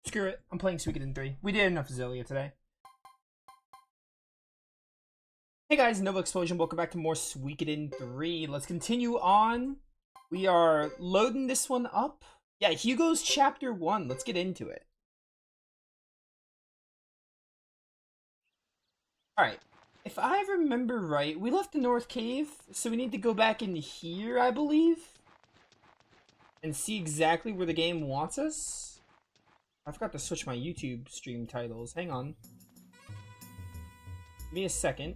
Screw it. I'm playing Suikoden 3. We did enough Zillia today. Hey guys, NovaExplosion. Welcome back to more Suikoden 3. Let's continue on. We are loading this one up. Yeah, Hugo's chapter 1. Let's get into it. Alright. If I remember right, we left the North Cave, so we need to go back in here, I believe. And see exactly where the game wants us. I forgot to switch my YouTube stream titles. Hang on. Give me a second.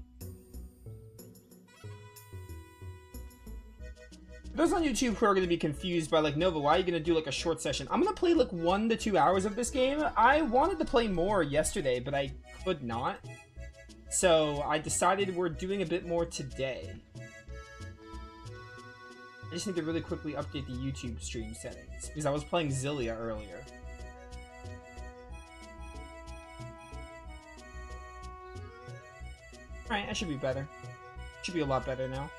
For those on YouTube who are going to be confused by, like, Nova, why are you going to do, like, a short session? I'm going to play, like, 1 to 2 hours of this game. I wanted to play more yesterday, but I could not. So, I decided we're doing a bit more today. I just need to really quickly update the YouTube stream settings, because I was playing Zillia earlier. Alright, that should be better. Should be a lot better now.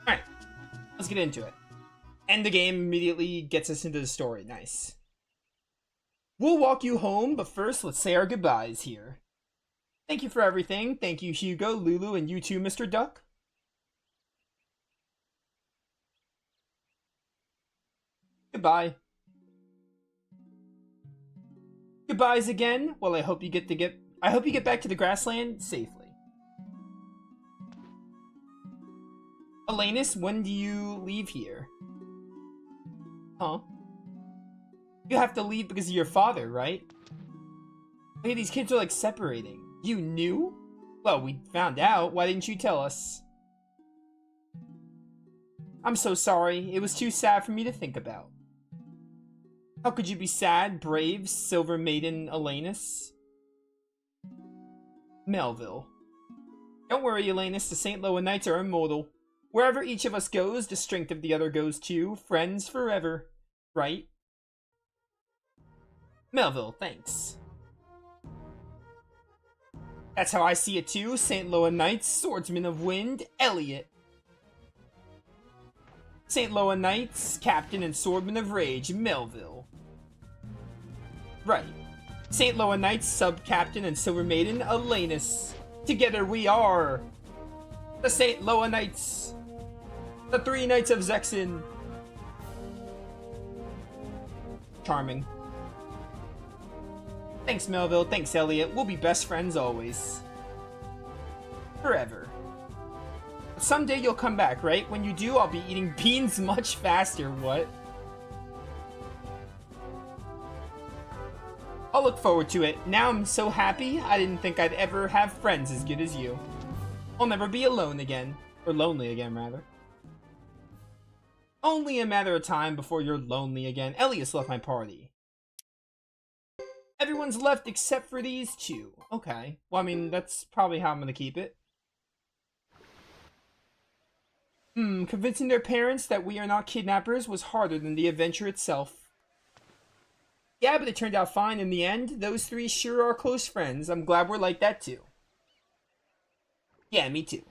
Alright, let's get into it. And the game immediately gets us into the story. Nice. We'll walk you home, but first, let's say our goodbyes here. Thank you for everything. Thank you, Hugo, Lulu, and you too, Mr. Duck. Goodbye. Goodbyes again. Well, I hope you get back to the grassland safely. Elenus, when do you leave here? Huh? You have to leave because of your father, right? Hey, these kids are like separating. You knew? Well, we found out. Why didn't you tell us? I'm so sorry. It was too sad for me to think about. How could you be sad, brave, silver maiden Elenus? Melville. Don't worry, Elenus. The St. Loa Knights are immortal. Wherever each of us goes, the strength of the other goes too. Friends forever. Right? Melville, thanks. That's how I see it too. St. Loa Knights, Swordsman of Wind, Elliot. St. Loa Knights, Captain and Swordman of Rage, Melville. Right. St. Loa Knights, Sub-Captain and Silver Maiden, Elenus. Together we are the St. Loa Knights. The 3 Knights of Zexin. Charming. Thanks, Melville. Thanks, Elliot. We'll be best friends always. Forever. But someday you'll come back, right? When you do, I'll be eating beans much faster. What? I'll look forward to it. Now I'm so happy. I didn't think I'd ever have friends as good as you. I'll never be alone again. Or lonely again, rather. Only a matter of time before you're lonely again. Elias left my party. Everyone's left except for these 2. Okay. Well, I mean, that's probably how I'm gonna keep it. Convincing their parents that we are not kidnappers was harder than the adventure itself. Yeah, but it turned out fine in the end. Those 3 sure are close friends. I'm glad we're like that too. Yeah, me too.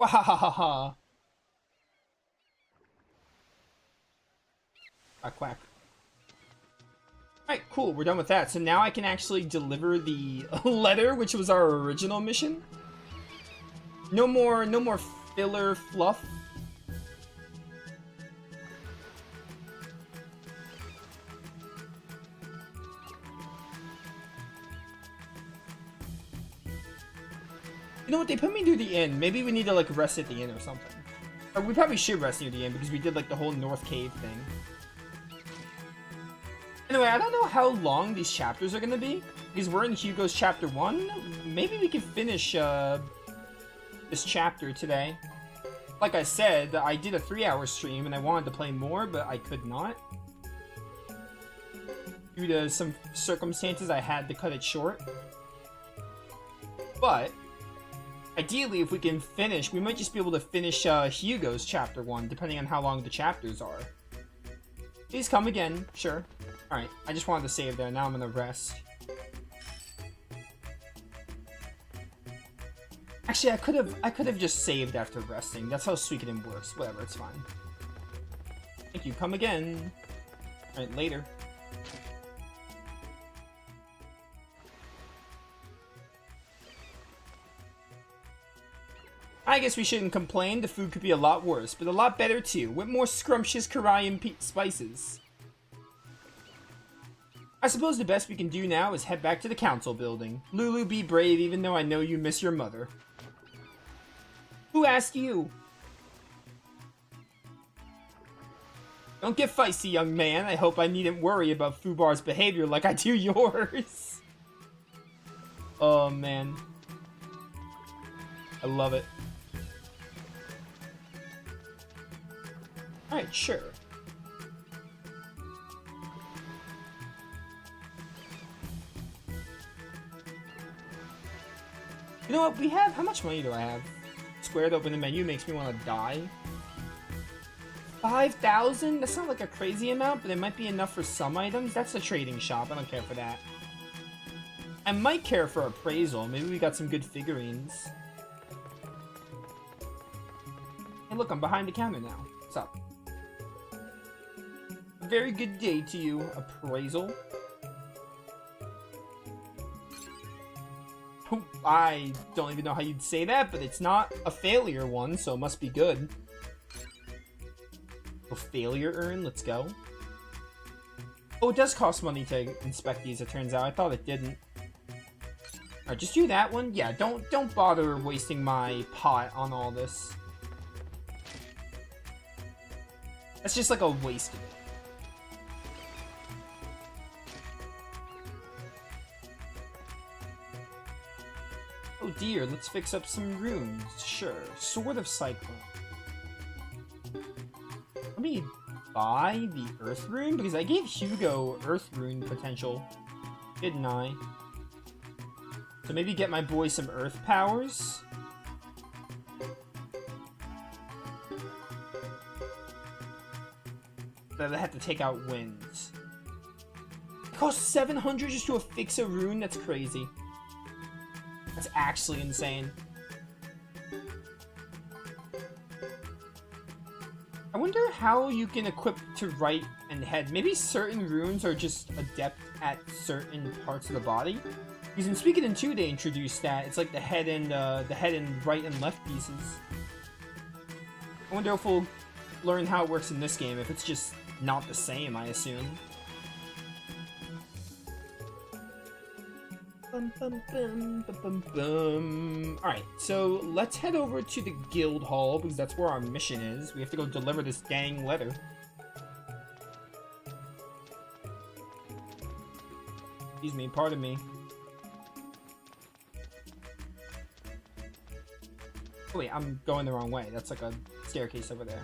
Wahahaha. Quack, quack. Alright, cool. We're done with that. So now I can actually deliver the letter, which was our original mission. No more filler fluff. You know what? They put me near the inn. Maybe we need to, like, rest at the inn or something. Or we probably should rest near the inn because we did, like, the whole North Cave thing. Anyway, I don't know how long these chapters are going to be. Because we're in Hugo's chapter 1. Maybe we could finish this chapter today. Like I said, I did a 3-hour stream and I wanted to play more, but I could not. Due to some circumstances, I had to cut it short. But ideally, if we can finish, we might just be able to finish Hugo's chapter 1, depending on how long the chapters are. Please come again. Sure. Alright, I just wanted to save there. Now I'm gonna rest. Actually, I could have just saved after resting. That's how Suikoden works. Whatever, it's fine. Thank you. Come again. Alright, later. I guess we shouldn't complain. The food could be a lot worse, but a lot better too, with more scrumptious Korean spices. I suppose the best we can do now is head back to the council building. Lulu, be brave, even though I know you miss your mother. Who asked you? Don't get feisty, young man. I hope I needn't worry about Fubar's behavior like I do yours. Oh, man. I love it. Alright, sure. You know what? We have... How much money do I have? Squared open the menu makes me want to die. 5,000? That's not like a crazy amount, but it might be enough for some items. That's a trading shop. I don't care for that. I might care for appraisal. Maybe we got some good figurines. Hey, look, I'm behind the counter now. What's up? A very good day to you, appraisal. I don't even know how you'd say that, but it's not a failure one, so it must be good. A failure urn, let's go. Oh, it does cost money to inspect these, it turns out. I thought it didn't. Alright, just do that one. Yeah, don't bother wasting my pot on all this. That's just like a waste of it. Oh dear, let's fix up some runes. Sure. Sword of Cyclone. Let me buy the Earth Rune, because I gave Hugo Earth Rune potential, didn't I? So maybe get my boy some Earth powers. But I have to take out winds. It costs 700 just to fix a rune? That's crazy. That's actually insane. I wonder how you can equip to right and head. Maybe certain runes are just adept at certain parts of the body. Because in Suikoden 2 they introduced that. It's like the head and right and left pieces. I wonder if we'll learn how it works in this game. If it's just not the same, I assume. Alright, so let's head over to the guild hall, because that's where our mission is. We have to go deliver this dang letter. Excuse me, pardon me. Oh wait, I'm going the wrong way. That's like a staircase over there.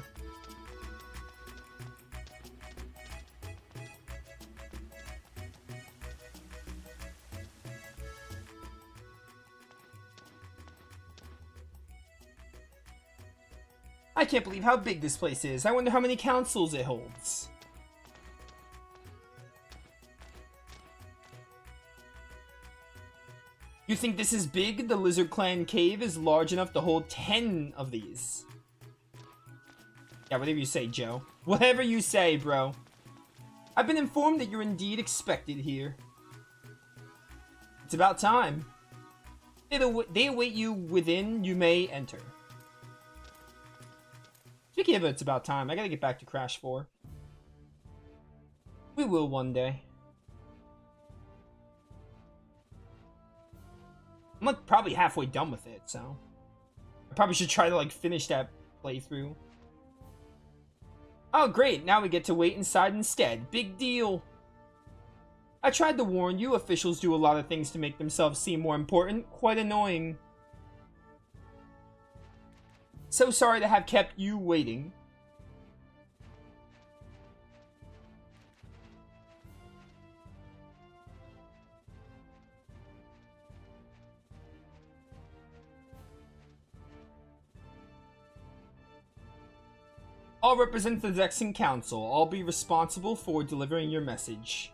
I can't believe how big this place is. I wonder how many councils it holds. You think this is big? The Lizard Clan cave is large enough to hold 10 of these. Yeah, whatever you say, Joe. Whatever you say, bro. I've been informed that you're indeed expected here. It's about time. They await you within. You may enter. Speaking of it's about time, I gotta get back to Crash 4. We will one day. I'm like probably halfway done with it, so I probably should try to like finish that playthrough. Oh great, now we get to wait inside instead. Big deal. I tried to warn you, officials do a lot of things to make themselves seem more important. Quite annoying. So sorry to have kept you waiting. I'll represent the Zexan Council. I'll be responsible for delivering your message.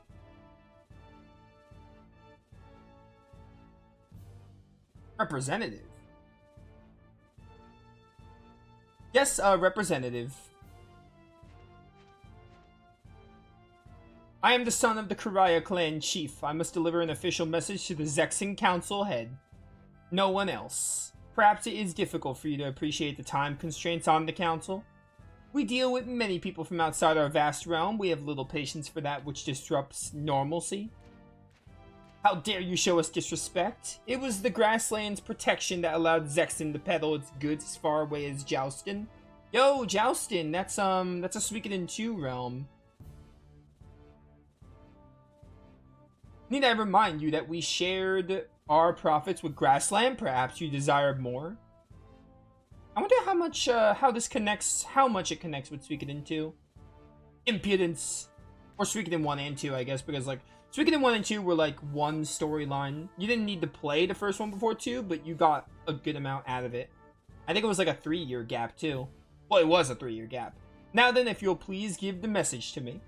Representative? Yes, representative. I am the son of the Karaya clan chief. I must deliver an official message to the Zexan Council head. No one else. Perhaps it is difficult for you to appreciate the time constraints on the council. We deal with many people from outside our vast realm. We have little patience for that which disrupts normalcy. How dare you show us disrespect? It was the grassland's protection that allowed Zexan to peddle its goods as far away as Joustin. Yo, Joustin, that's a Suikoden 2 realm. Need I remind you that we shared our profits with Grassland? Perhaps you desired more? I wonder how much how much it connects with Suikoden 2. Impudence. Or Suikoden 1 and 2, I guess, because like Suikoden 1 and 2 were like one storyline. You didn't need to play the first one before 2, but you got a good amount out of it. I think it was like a 3-year gap too. Well, it was a 3-year gap. Now then, if you'll please give the message to me.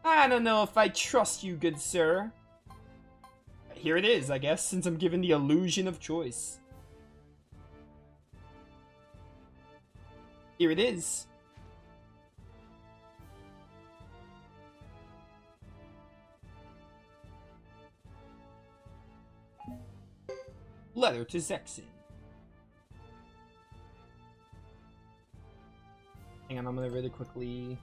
I don't know if I trust you, good sir. Here it is, I guess, since I'm given the illusion of choice. Here it is. Letter to Zexan. Hang on, I'm gonna really quickly...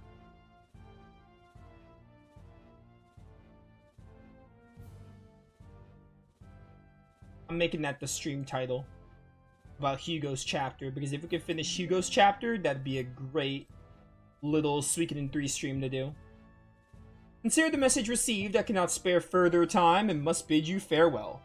I'm making that the stream title. About Hugo's chapter, because if we could finish Hugo's chapter, that'd be a great little Suikoden 3 stream to do. Consider the message received. I cannot spare further time and must bid you farewell.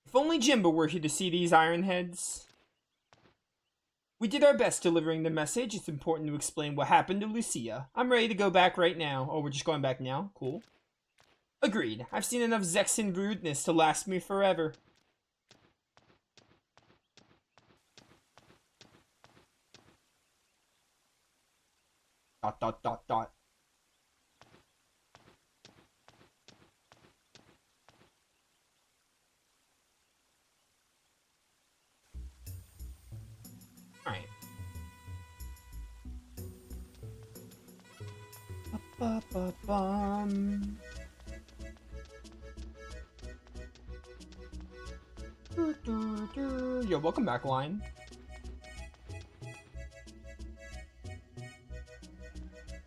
If only Jimba were here to see these ironheads. We did our best delivering the message. It's important to explain what happened to Lucia. I'm ready to go back right now. Oh, we're just going back now? Cool. Agreed. I've seen enough Zexan rudeness to last me forever. Dot dot dot dot. Alright. Ba-ba-bum. Yo, welcome back, Line.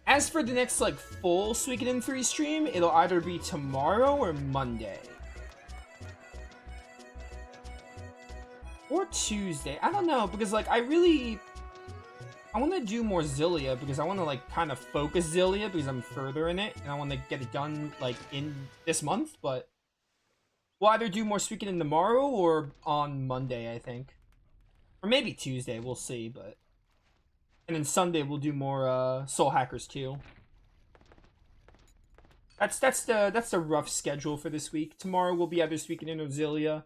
As for the next, like, full Suikoden 3 stream, it'll either be tomorrow or Monday. Or Tuesday. I don't know, because, like, I want to do more Zillia, because I want to, like, kind of focus Zillia, because I'm further in it, and I want to get it done, like, in this month, but we'll either do more Suikoden tomorrow or on Monday, I think. Or maybe Tuesday, we'll see, but... And then Sunday we'll do more Soul Hackers 2. That's the rough schedule for this week. Tomorrow will be either Suikoden or Zillia.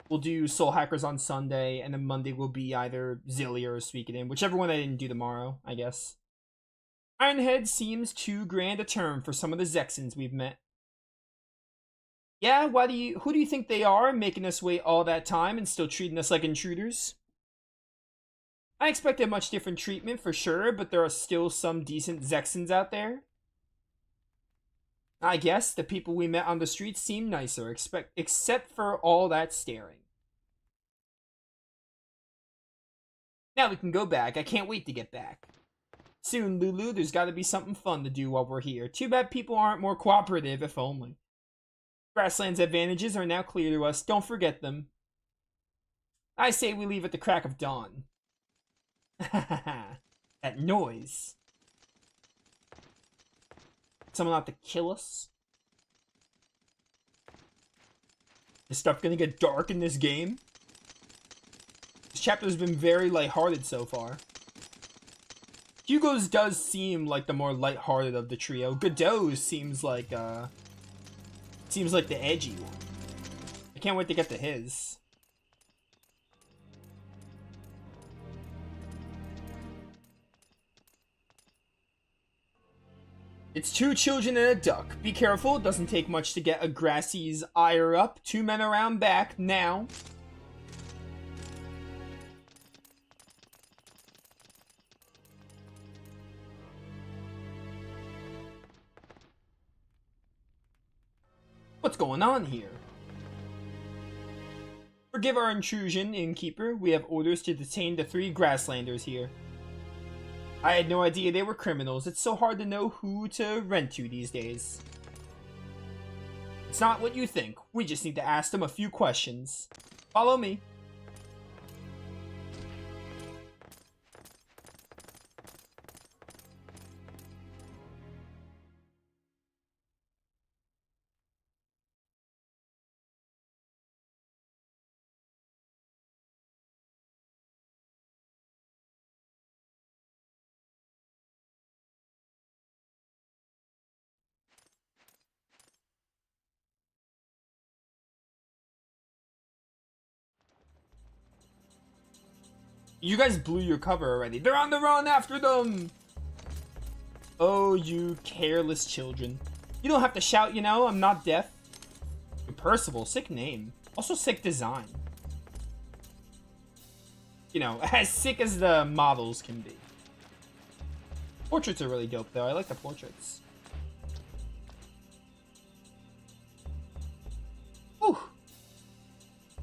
We'll do Soul Hackers on Sunday, and then Monday will be either Zillia or Suikoden, whichever one I didn't do tomorrow, I guess. Ironhead seems too grand a term for some of the Zexans we've met. Yeah, who do you think they are, making us wait all that time and still treating us like intruders? I expected much different treatment for sure, but there are still some decent Zexans out there. I guess the people we met on the streets seem nicer, except for all that staring. Now we can go back. I can't wait to get back. Soon, Lulu, there's gotta be something fun to do while we're here. Too bad people aren't more cooperative, if only. Grassland's advantages are now clear to us. Don't forget them. I say we leave at the crack of dawn. That noise. Someone out to kill us? Is stuff gonna get dark in this game? This chapter's been very lighthearted so far. Hugo's does seem like the more lighthearted of the trio. Godot's seems like the edgy one. I can't wait to get to his. It's 2 children and a duck. Be careful, it doesn't take much to get a Grassy's ire up. 2 men around back, now. What's going on here? Forgive our intrusion, innkeeper. We have orders to detain the 3 grasslanders here. I had no idea they were criminals. It's so hard to know who to rent to these days. It's not what you think. We just need to ask them a few questions. Follow me. You guys blew your cover already. They're on the run after them! Oh, you careless children. You don't have to shout, you know. I'm not deaf. Percival, sick name. Also sick design. You know, as sick as the models can be. Portraits are really dope, though. I like the portraits. Whew.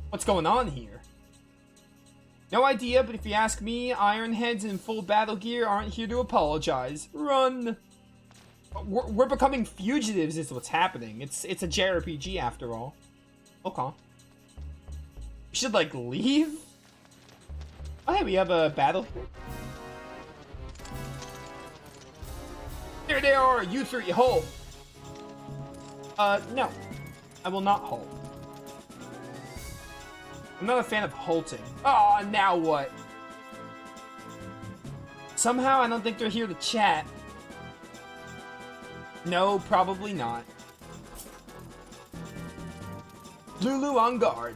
What's going on here? No idea, but if you ask me, Ironheads in full battle gear aren't here to apologize. Run! We're becoming fugitives is what's happening. It's a JRPG after all. Okay. We should, like, leave? Oh, hey, we have a battle here. There they are! You 3, halt! No. I will not halt. I'm not a fan of halting. Oh, now what? Somehow I don't think they're here to chat. No, probably not. Lulu on guard.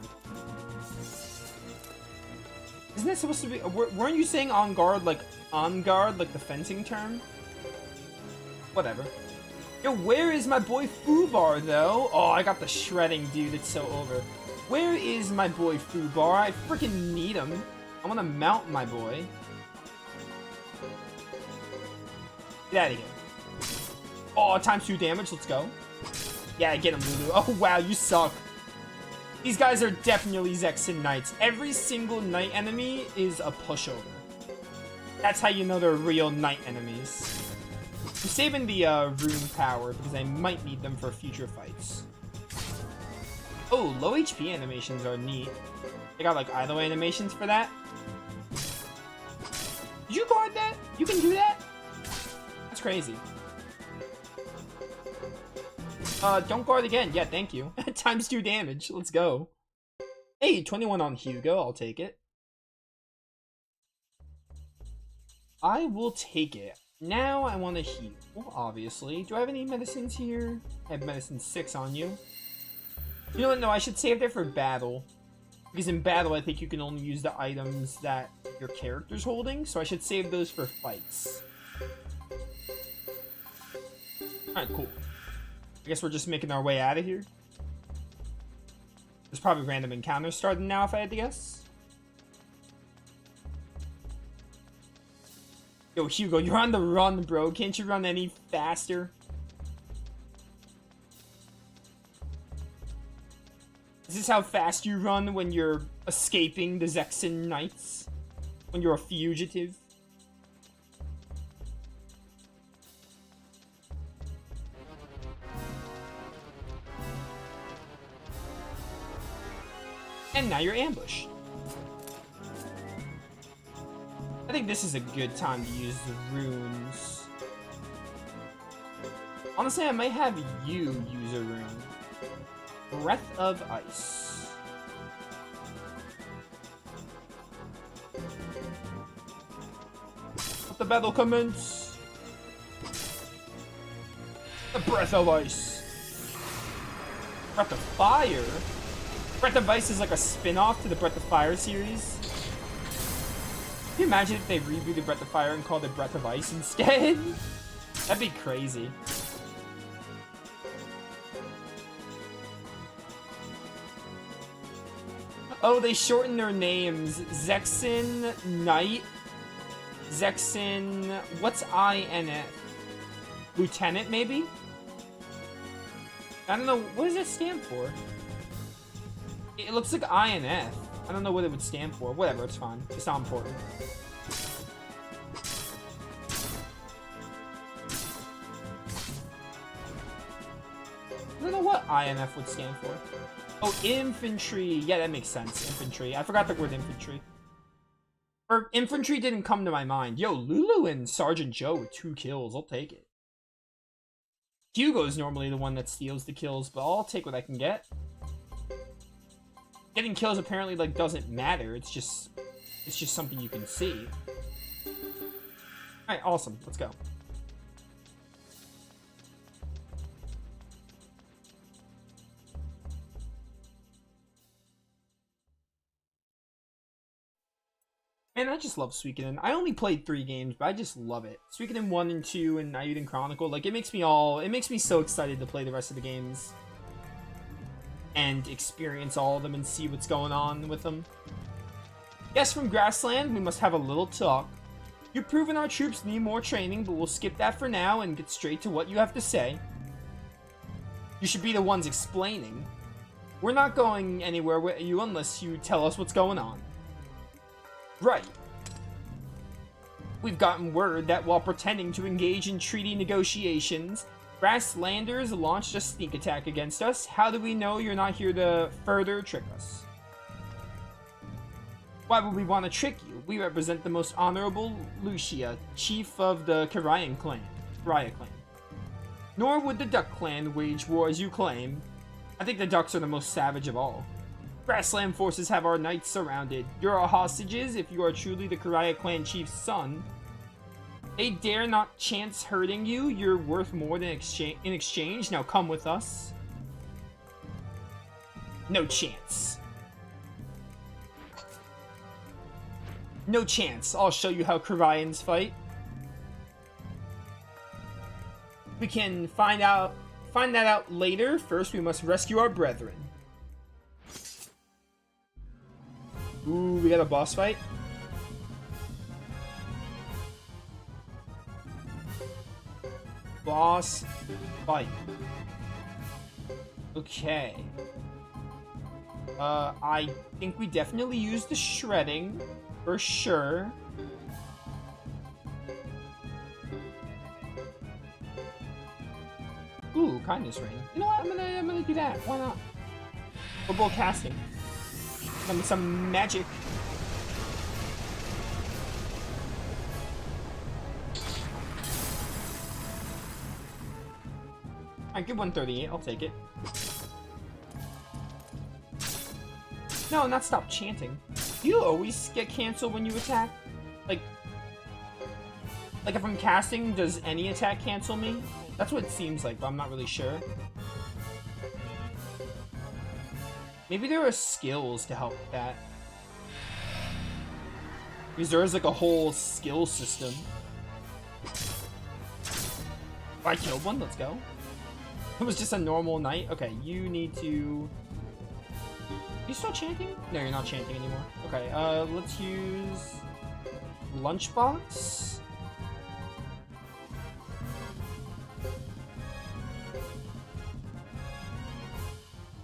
Isn't that supposed to be... Weren't you saying on guard like the fencing term? Whatever. Yo, where is my boy Fubar, though? Oh, I got the shredding, dude. It's so over. Where is my boy Fubar? I freaking need him. I want to mount my boy. Get out of here. Oh, ×2 damage. Let's go. Yeah, get him, Lulu. Oh, wow, you suck. These guys are definitely Zexen Knights. Every single Knight enemy is a pushover. That's how you know they're real Knight enemies. I'm saving the rune power because I might need them for future fights. Oh, low HP animations are neat. They got like idle animations for that. Did you guard that? You can do that? That's crazy. Don't guard again. Yeah, thank you. ×2 damage. Let's go. Hey, 21 on Hugo. I'll take it. I will take it. Now I want to heal, obviously. Do I have any medicines here? I have medicine 6 on you. You know what? No, I should save that for battle. Because in battle, I think you can only use the items that your character's holding. So I should save those for fights. Alright, cool. I guess we're just making our way out of here. There's probably random encounters starting now, if I had to guess. Yo, Hugo, you're on the run, bro. Can't you run any faster? Is this how fast you run when you're escaping the Zexen Knights? When you're a fugitive? And now you're ambushed. I think this is a good time to use the runes. Honestly, I might have you use a rune. Breath of Ice. What the battle commence. The Breath of Ice. Breath of Fire? Breath of Ice is like a spin-off to the Breath of Fire series. Can you imagine if they rebooted Breath of Fire and called it Breath of Ice instead? That'd be crazy. Oh, they shortened their names. Zexin Knight. Zexin... What's INF? Lieutenant, maybe? I don't know. What does that stand for? It looks like INF. I don't know what it would stand for. Whatever, it's fine. It's not important. I don't know what INF would stand for. Oh, infantry. Yeah, that makes sense. Infantry. I forgot the word infantry. Or infantry didn't come to my mind. Yo, Lulu and Sergeant Joe with 2 kills. I'll take it. Hugo's normally the one that steals the kills, but I'll take what I can get. Getting kills apparently like doesn't matter. It's just something you can see. Alright, awesome. Let's go. Man, I just love Suikoden. I only played 3 games, but I just love it. Suikoden 1 and 2 and Naiden Chronicle, like it makes me so excited to play the rest of the games. And experience all of them and see what's going on with them. Yes, from Grassland, we must have a little talk. You've proven our troops need more training, but we'll skip that for now and get straight to what you have to say. You should be the ones explaining. We're not going anywhere with you unless you tell us what's going on. Right. We've gotten word that while pretending to engage in treaty negotiations, Grasslanders launched a sneak attack against us. How do we know you're not here to further trick us? Why would we want to trick you? We represent the most honorable Lucia, chief of the Kiraya clan. Nor would the Duck clan wage war as you claim. I think the Ducks are the most savage of all. Grassland forces have our knights surrounded. You're our hostages if you are truly the Kiraya clan chief's son. They dare not chance hurting you. You're worth more than in exchange. Now come with us. No chance. No chance. I'll show you how Kirayans fight. We can find that out later. First, we must rescue our brethren. Ooh, we got a boss fight. Boss fight. Okay. I think we definitely used the shredding for sure. Ooh, kindness ring. You know what? I'm gonna do that. Why not? We're both casting. Some magic. Alright, good 138. I'll take it. No, not stop chanting. You always get canceled when you attack? Like if I'm casting, does any attack cancel me? That's what it seems like, but I'm not really sure. Maybe there are skills to help with that. Because there is like a whole skill system. I killed one, let's go. It was just a normal night. Okay, you need to... Are you still chanting? No, you're not chanting anymore. Okay, let's use... Lunchbox?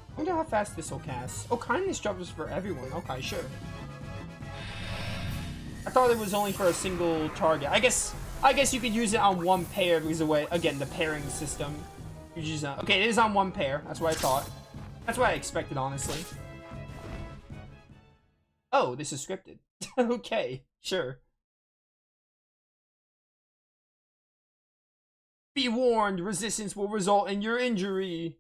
I wonder how fast this will cast. Oh, kindness drops for everyone. Okay, sure. I thought it was only for a single target. I guess you could use it on one pair because of the way, again, the pairing system. Okay, it is on one pair. That's what I thought. That's what I expected, honestly. Oh, this is scripted. Okay, sure. Be warned, resistance will result in your injury.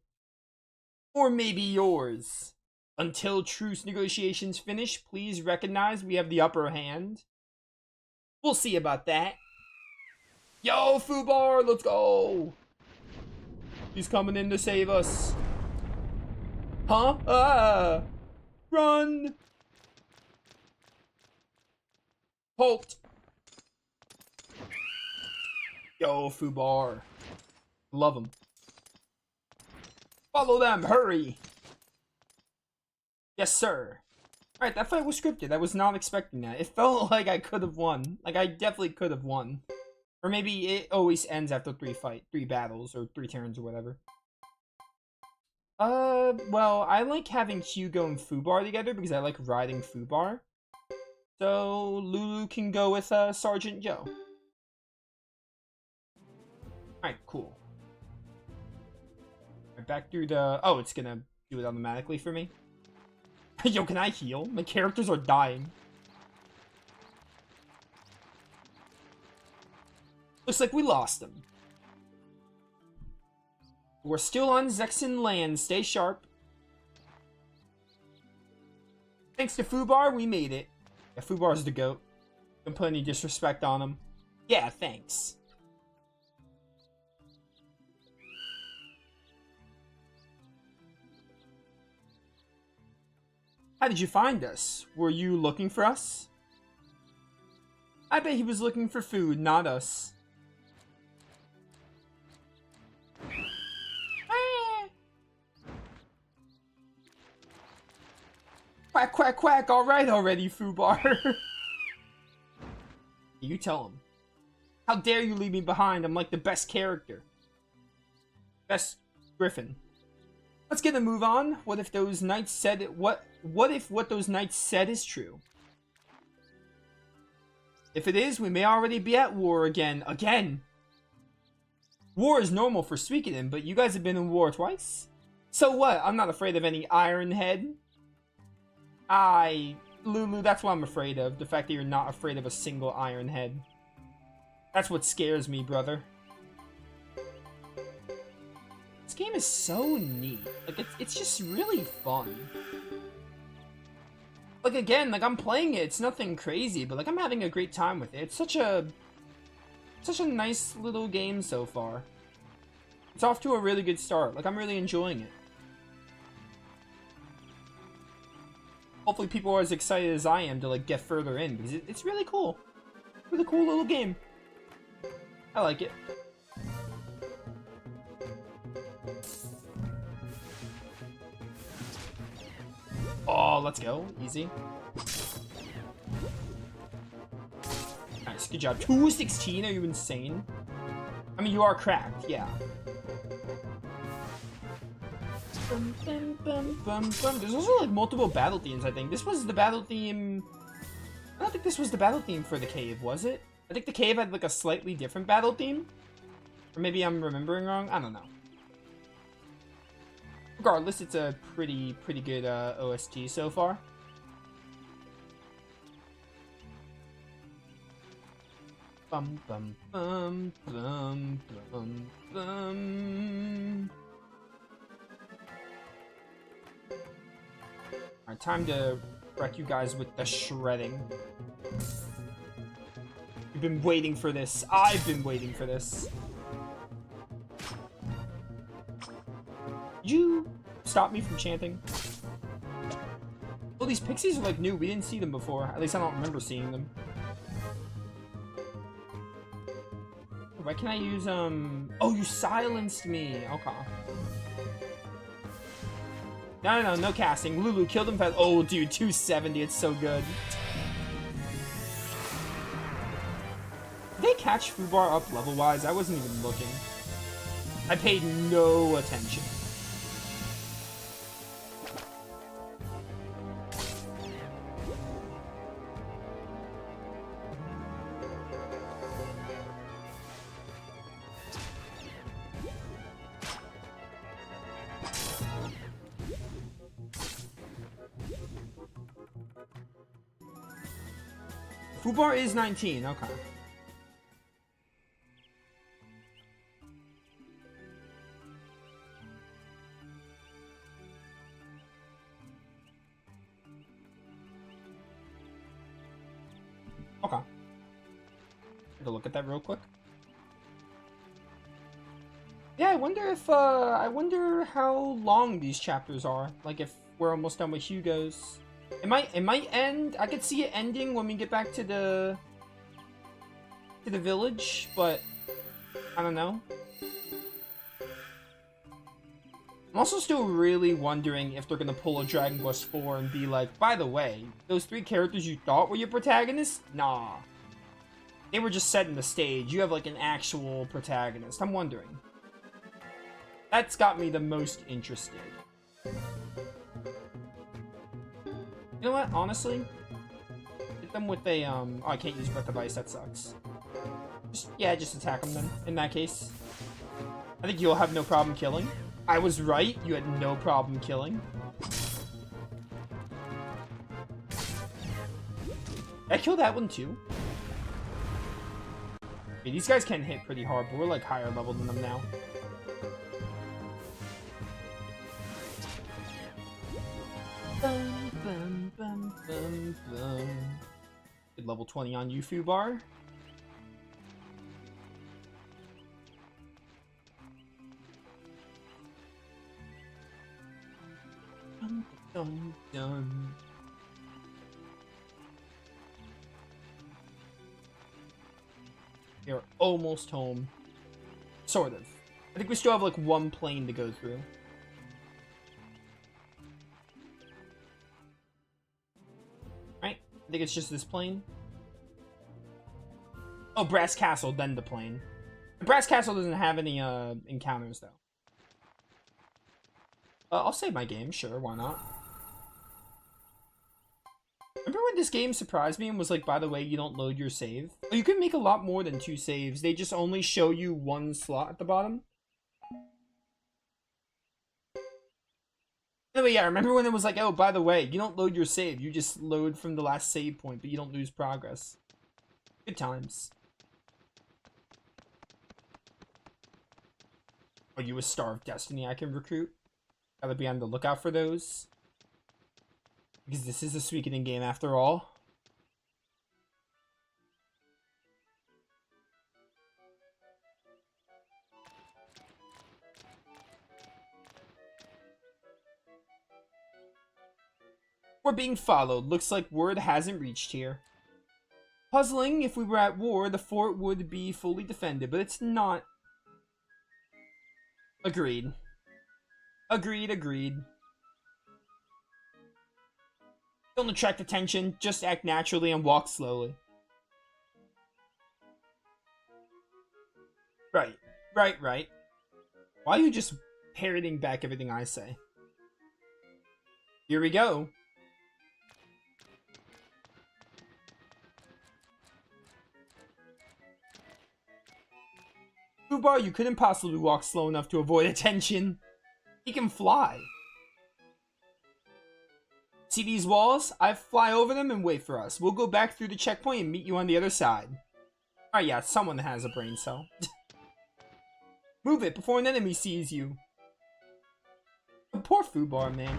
Or maybe yours. Until truce negotiations finish, please recognize we have the upper hand. We'll see about that. Yo, Fubar, let's go! He's coming in to save us. Huh? Ah! Run! Halt! Yo, Fubar. Love him. Follow them, hurry! Yes, sir. Alright, that fight was scripted. I was not expecting that. It felt like I could have won. Like, I definitely could have won. Or maybe it always ends after three battles, or 3 turns, or whatever. Well, I like having Hugo and Fubar together because I like riding Fubar. So, Lulu can go with, Sergeant Joe. Alright, cool. Right, back through the... Oh, it's gonna do it automatically for me. Yo, can I heal? My characters are dying. Looks like we lost them. We're still on Zexen land. Stay sharp. Thanks to Fubar, we made it. Yeah, Fubar's the GOAT. Don't put any disrespect on him. Yeah, thanks. How did you find us? Were you looking for us? I bet he was looking for food, not us. Quack, quack, quack. Alright already, Fubar. You tell him. How dare you leave me behind? I'm like the best character. Best Griffin. Let's get a move on. What if those knights said it? What if what those knights said is true? If it is, we may already be at war again. Again! War is normal for Suikoden, but you guys have been in war twice? So what? I'm not afraid of any Iron Head. Lulu, that's what I'm afraid of. The fact that you're not afraid of a single Iron Head. That's what scares me, brother. This game is so neat. Like, it's just really fun. Like, again, like, I'm playing it. It's nothing crazy, but, like, I'm having a great time with it. It's such a nice little game so far. It's off to a really good start. Like, I'm really enjoying it. Hopefully people are as excited as I am to, like, get further in, because it's really cool. Really cool little game. I like it. Oh, let's go. Easy. Nice, good job. 216? Are you insane? I mean, you are cracked, yeah. There's also, like, multiple battle themes, I think. This was the battle theme... I don't think this was the battle theme for the cave, was it? I think the cave had, like, a slightly different battle theme. Or maybe I'm remembering wrong. I don't know. Regardless, it's a pretty good OST so far. Bum bum bum bum bum bum. Alright, time to wreck you guys with the shredding. You've been waiting for this. I've been waiting for this. Did you stop me from chanting? Oh, these pixies are like new. We didn't see them before. At least I don't remember seeing them. Why can I use, Oh, you silenced me. Okay. No casting. Lulu killed him fast. Oh, dude, 270. It's so good. Did they catch Fubar up level-wise? I wasn't even looking. I paid no attention. Fubar is 19, okay. Okay. Take a look at that real quick. Yeah, I wonder how long these chapters are. Like, if we're almost done with Hugo's. It might end, I could see it ending when we get back to the village, but I don't know. I'm also still really wondering if they're gonna pull a Dragon Quest IV and be like, by the way, those 3 characters you thought were your protagonists? Nah. They were just setting the stage. You have like an actual protagonist. I'm wondering. That's got me the most interested. You know what? Honestly, hit them with a oh, I can't use Breath of Ice. That sucks. Just attack them then. In that case, I think you'll have no problem killing. I was right. You had no problem killing. Did I kill that one too? Okay, these guys can hit pretty hard, but we're like higher level than them now. Good level 20 on you, Fubar. Dun, dun, dun. You're almost home. Sort of. I think we still have like 1 plane to go through. Right? I think it's just this plane. Oh, Brass Castle, then the plane. Brass Castle doesn't have any encounters though. I'll save my game, sure, why not? Remember when this game surprised me and was like, by the way, you don't load your save? Oh, you can make a lot more than 2 saves. They just only show you 1 slot at the bottom. Anyway, yeah, remember when it was like, oh, by the way, you don't load your save. You just load from the last save point, but you don't lose progress. Good times. Are you a Star of Destiny I can recruit? Gotta be on the lookout for those. Because this is a Suikoden game after all. We're being followed. Looks like word hasn't reached here. Puzzling, if we were at war, the fort would be fully defended, but it's not. Agreed. Agreed, agreed. Don't attract attention, just act naturally and walk slowly. Right. Right. Why are you just parroting back everything I say? Here we go. Fubar, you couldn't possibly walk slow enough to avoid attention. He can fly. See these walls? I fly over them and wait for us. We'll go back through the checkpoint and meet you on the other side. Alright, yeah, someone has a brain cell. Move it before an enemy sees you. Poor Fubar, man.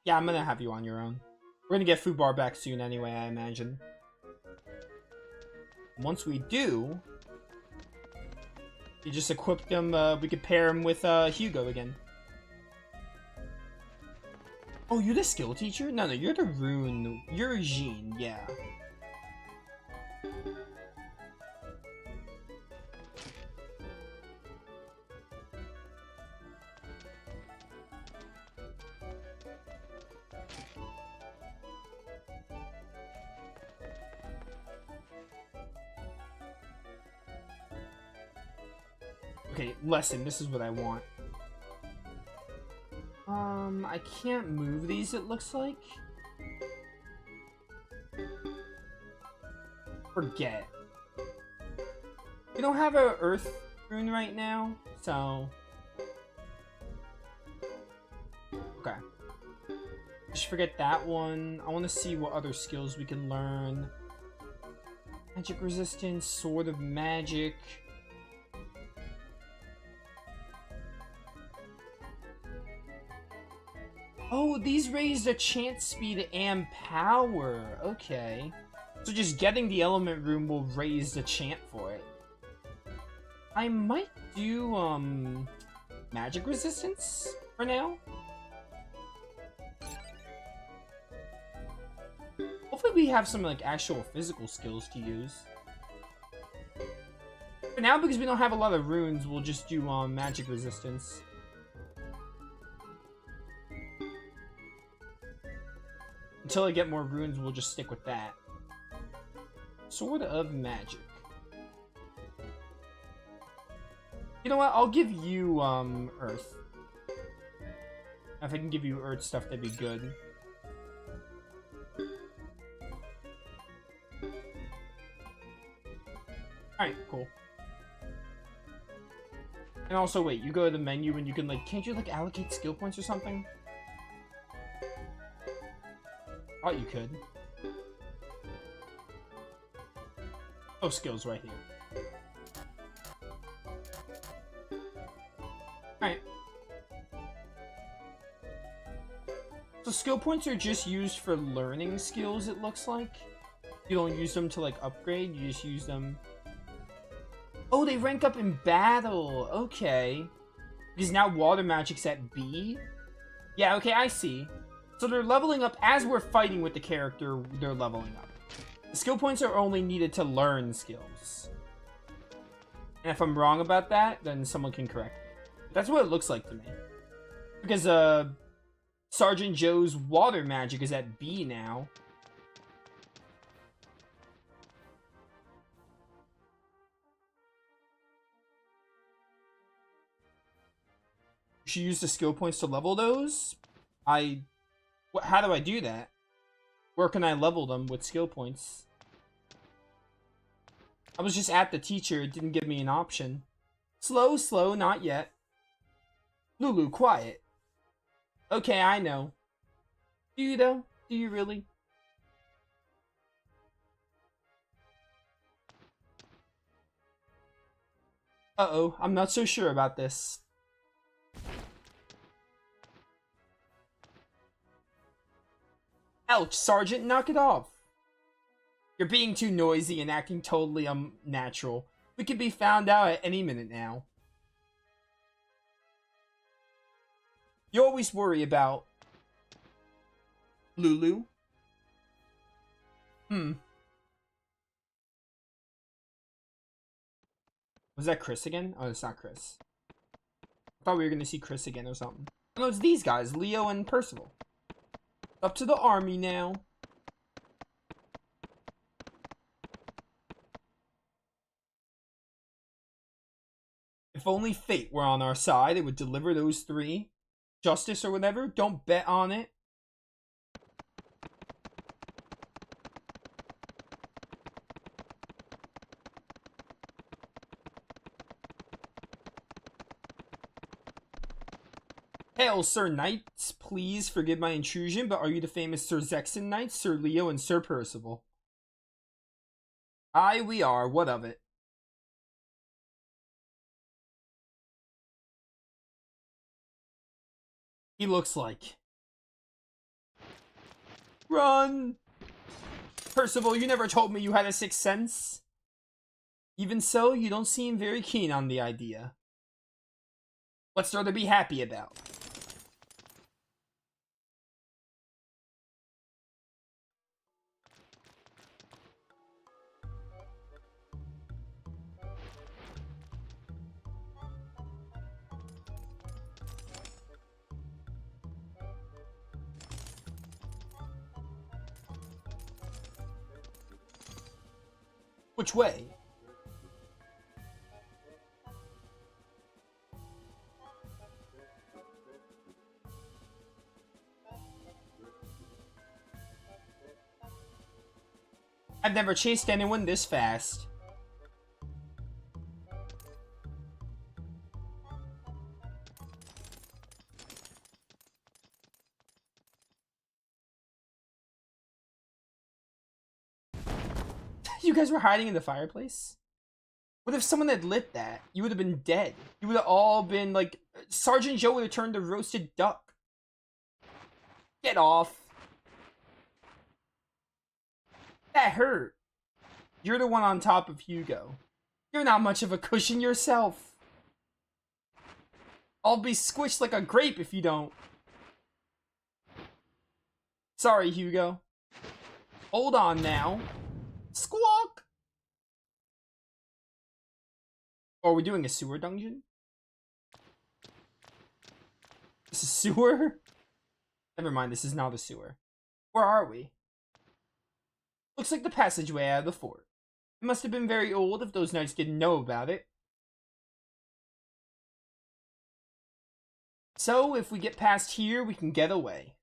Yeah, I'm gonna have you on your own. We're gonna get Fubar back soon anyway, I imagine. Once we do, you just equip them, we could pair him with Hugo again. Oh, you're the skill teacher? No, you're the rune. You're Jean, yeah. Okay, lesson. This is what I want. I can't move these, it looks like. Forget. We don't have a Earth rune right now, so... Okay. Just forget that one. I want to see what other skills we can learn. Magic resistance, sword of magic. Oh, these raise the chance speed and power. Okay. So just getting the element room will raise the chant for it. I might do, magic resistance for now. Hopefully we have some, like, actual physical skills to use. For now, because we don't have a lot of runes, we'll just do, magic resistance. Until I get more runes, we'll just stick with that. Sword of magic. You know what? I'll give you, Earth. If I can give you Earth stuff, that'd be good. Alright, cool. And also, wait, you go to the menu and you can, like, can't you, like, allocate skill points or something? Thought you could. Oh, skills right here. Alright. So skill points are just used for learning skills, it looks like. You don't use them to, like, upgrade, you just use them... Oh, they rank up in battle! Okay. Because now water magic's at B? Yeah, okay, I see. So they're leveling up as we're fighting with the character, they're leveling up. The skill points are only needed to learn skills. And if I'm wrong about that, then someone can correct me. That's what it looks like to me. Because, Sergeant Joe's water magic is at B now. She used the skill points to level those? How do I do that? Where can I level them with skill points? I was just at the teacher, it didn't give me an option. Slow, slow, not yet. Lulu, quiet. Okay, I know. Do you though? Do you really? Uh-oh, I'm not so sure about this. Ouch, Sergeant, knock it off. You're being too noisy and acting totally unnatural. We could be found out at any minute now. You always worry about... Lulu? Was that Chris again? Oh, it's not Chris. I thought we were going to see Chris again or something. Oh, no, it's these guys, Leo and Percival. Up to the army now. If only fate were on our side, it would deliver those three. Justice or whatever, don't bet on it. Hail, Sir Knights. Please forgive my intrusion, but are you the famous Sir Zexon Knights, Sir Leo, and Sir Percival? Aye, we are. What of it? He looks like. Run! Percival, you never told me you had a sixth sense. Even so, you don't seem very keen on the idea. What's there to be happy about? Which way? I've never chased anyone this fast. you guys were hiding in the fireplace? What if someone had lit that? You would have been dead. You would have all been like, Sergeant Joe would have turned to roasted duck. Get off. That hurt. You're the one on top of Hugo. You're not much of a cushion yourself. I'll be squished like a grape if you don't. Sorry, Hugo. Hold on now. Squawk! Oh, are we doing a sewer dungeon? This is sewer? Never mind, this is not a sewer. Where are we? Looks like the passageway out of the fort. It must have been very old if those knights didn't know about it. So, if we get past here, we can get away.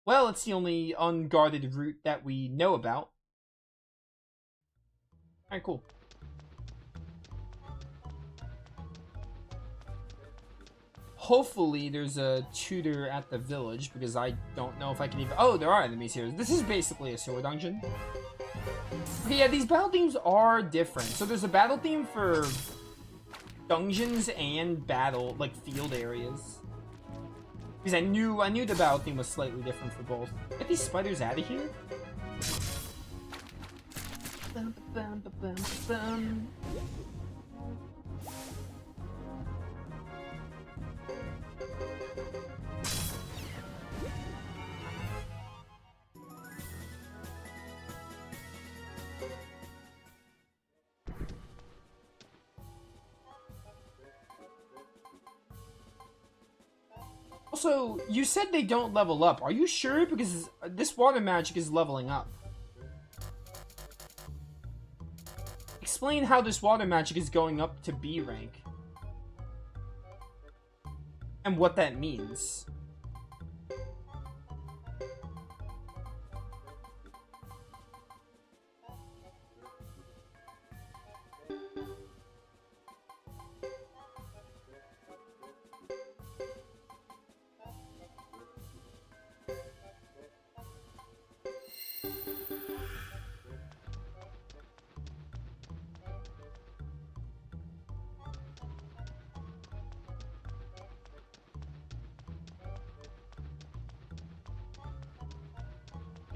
Well, it's the only unguarded route that we know about. Alright, cool. Hopefully there's a tutor at the village, because I don't know if I can even... Oh, there are enemies here. This is basically a sewer dungeon. Okay, yeah, these battle themes are different. So there's a battle theme for dungeons and battle, like, field areas. Because I knew the battle theme was slightly different for both. Get these spiders out of here. Also, you said they don't level up. Are you sure? Because this water magic is leveling up. Explain how this water magic is going up to B rank. And what that means.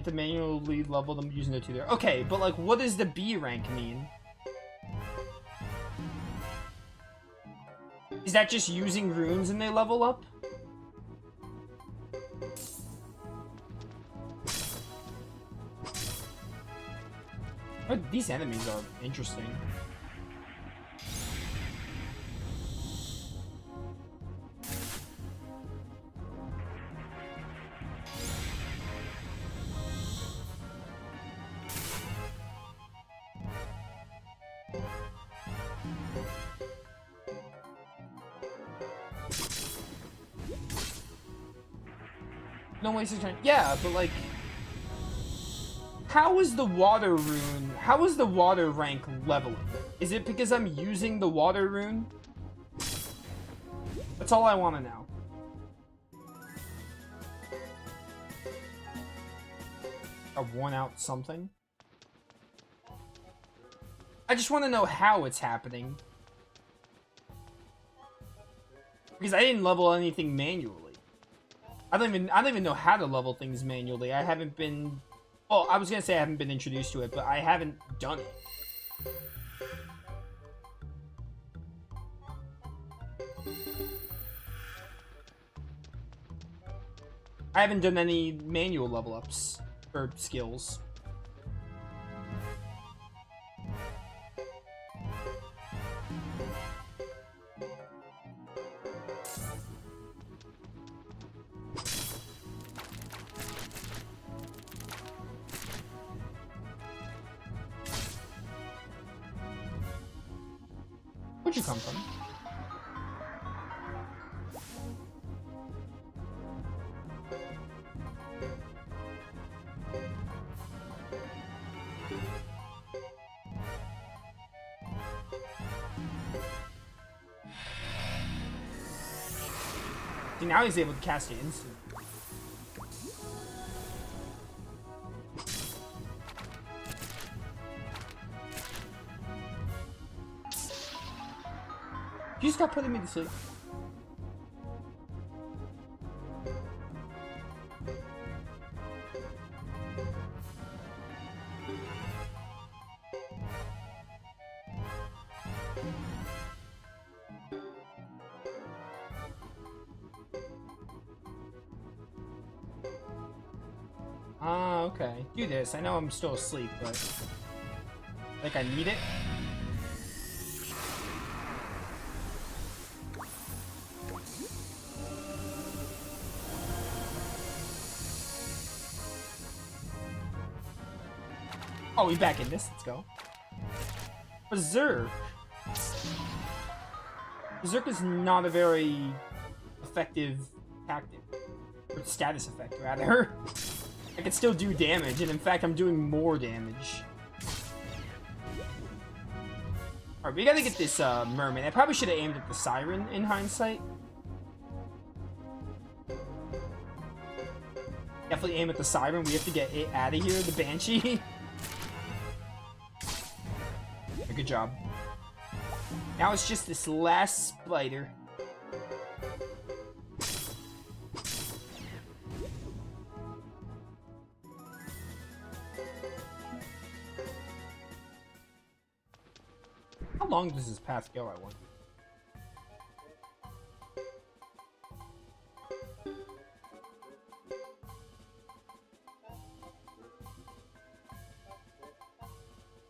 To manually level them using the tutor. Okay, but like, what does the B rank mean? Is that just using runes and they level up? Oh, these enemies are interesting. No wasted time. Yeah, but like, how is the water rune? How is the water rank leveling? Is it because I'm using the water rune? That's all I want to know. I've worn out something. I just want to know how it's happening. Because I didn't level anything manually. I don't even know how to level things manually. I haven't been... Well, I was gonna say I haven't been introduced to it, but I haven't done it. I haven't done any manual level ups for skills. Where'd you come from? See, now he's able to cast it instantly. You stop putting me to sleep. Ah, okay. Do this. I know I'm still asleep, but... like, I need it? Oh, we back in this. Let's go. Berserk. Berserk is not a very effective tactic. Or status effect, rather. I can still do damage, and in fact, I'm doing more damage. Alright, we gotta get this mermaid. I probably should have aimed at the siren in hindsight. Definitely aim at the siren. We have to get it out of here, the banshee. Good job. Now it's just this last spider. How long does this path go, I wonder?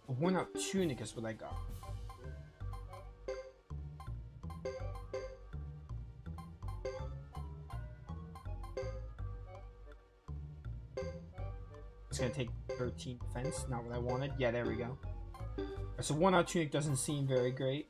A worn-out tunic is what I got. It's gonna take 13 defense, not what I wanted. Yeah, there we go. So worn-out tunic doesn't seem very great.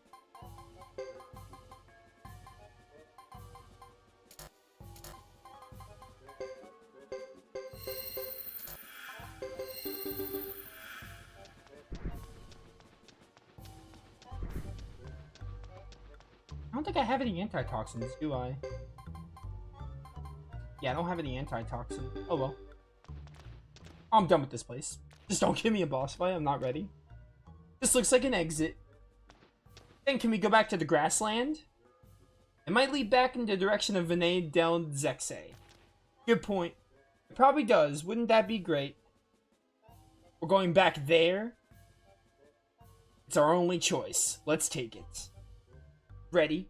I don't think I have any antitoxins, do I? Yeah, I don't have any antitoxin. Oh well. I'm done with this place. Just don't give me a boss fight, I'm not ready. This looks like an exit. Then can we go back to the grassland? It might lead back in the direction of Vinay del Zexe. Good point. It probably does. Wouldn't that be great? We're going back there? It's our only choice. Let's take it. Ready?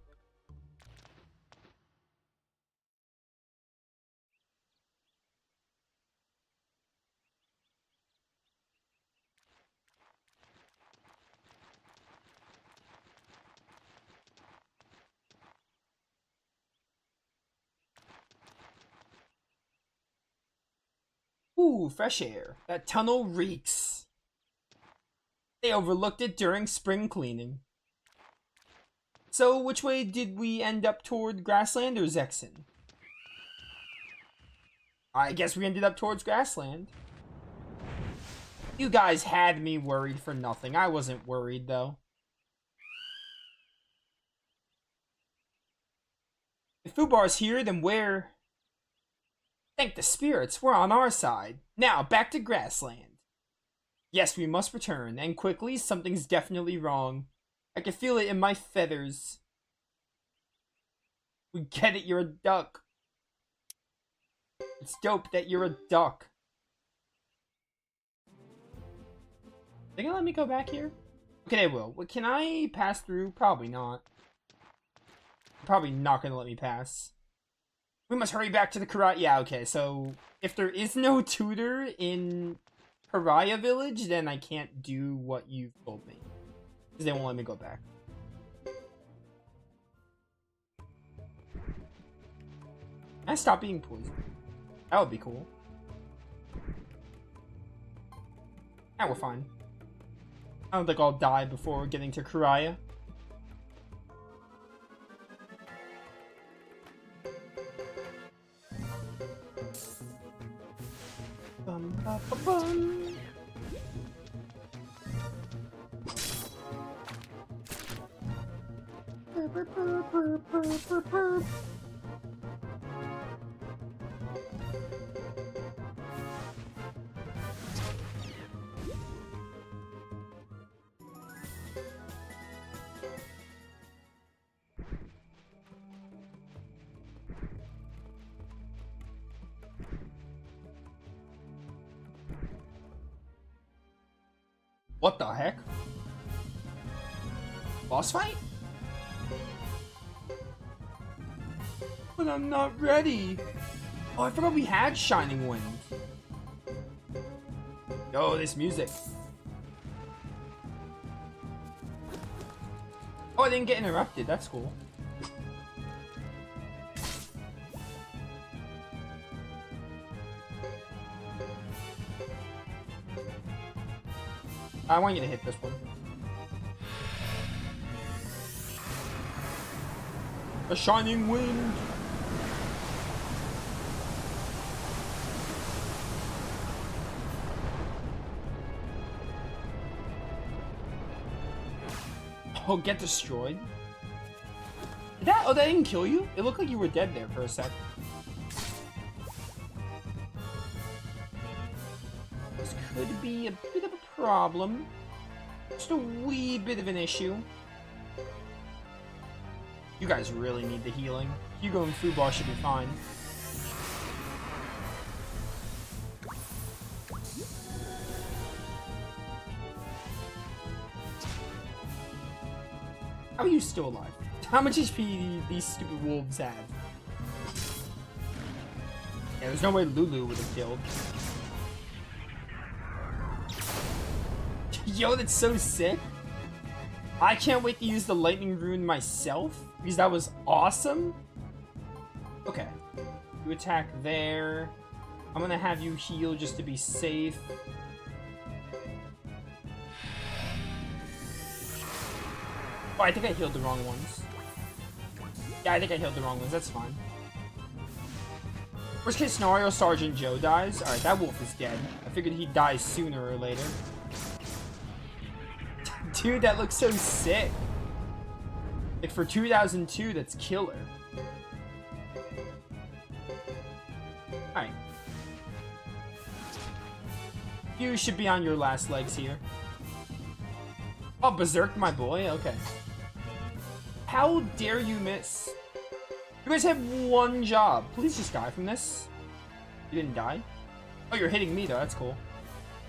Ooh, fresh air. That tunnel reeks. They overlooked it during spring cleaning. So, which way did we end up toward Grassland or Zexen? I guess we ended up towards Grassland. You guys had me worried for nothing. I wasn't worried, though. If Fubar's here, then we're... Thank the spirits, we're on our side. Now, back to Grassland. Yes, we must return, and quickly. Something's definitely wrong. I can feel it in my feathers. We get it, you're a duck. It's dope that you're a duck. They gonna let me go back here? Okay, they will. Well, can I pass through? Probably not. Probably not gonna let me pass. We must hurry back to the Karate. Yeah, okay, so if there is no tutor in Pariah Village, then I can't do what you've told me. Because they won't let me go back. Can I stop being poisoned? That would be cool. Yeah, we're fine. I don't think I'll die before getting to Karaya. Bum, ba, ba, bum. Burr, burr, burr, burr, burr, burr. What the heck? Boss fight? But I'm not ready. Oh, I forgot we had Shining Wind. Yo, this music. Oh, I didn't get interrupted. That's cool. I want you to hit this one. A Shining Wind. Oh, get destroyed. Oh, that didn't kill you? It looked like you were dead there for a sec. This could be a bit of a problem. Just a wee bit of an issue. You guys really need the healing. Hugo and Fubar should be fine. How are you still alive? How much HP do these stupid wolves have? Yeah, there's no way Lulu would have killed. Yo, that's so sick. I can't wait to use the lightning rune myself, because that was awesome. Okay. You attack there. I'm gonna have you heal just to be safe. Oh, I think I healed the wrong ones. Yeah, I think I healed the wrong ones. That's fine. Worst case scenario, Sergeant Joe dies. Alright, that wolf is dead. I figured he'd die sooner or later. Dude, that looks so sick. Like, for 2002, that's killer. Alright. You should be on your last legs here. Oh, Berserk, my boy? Okay. How dare you miss? You guys have one job. Please just die from this. You didn't die? Oh, you're hitting me, though. That's cool.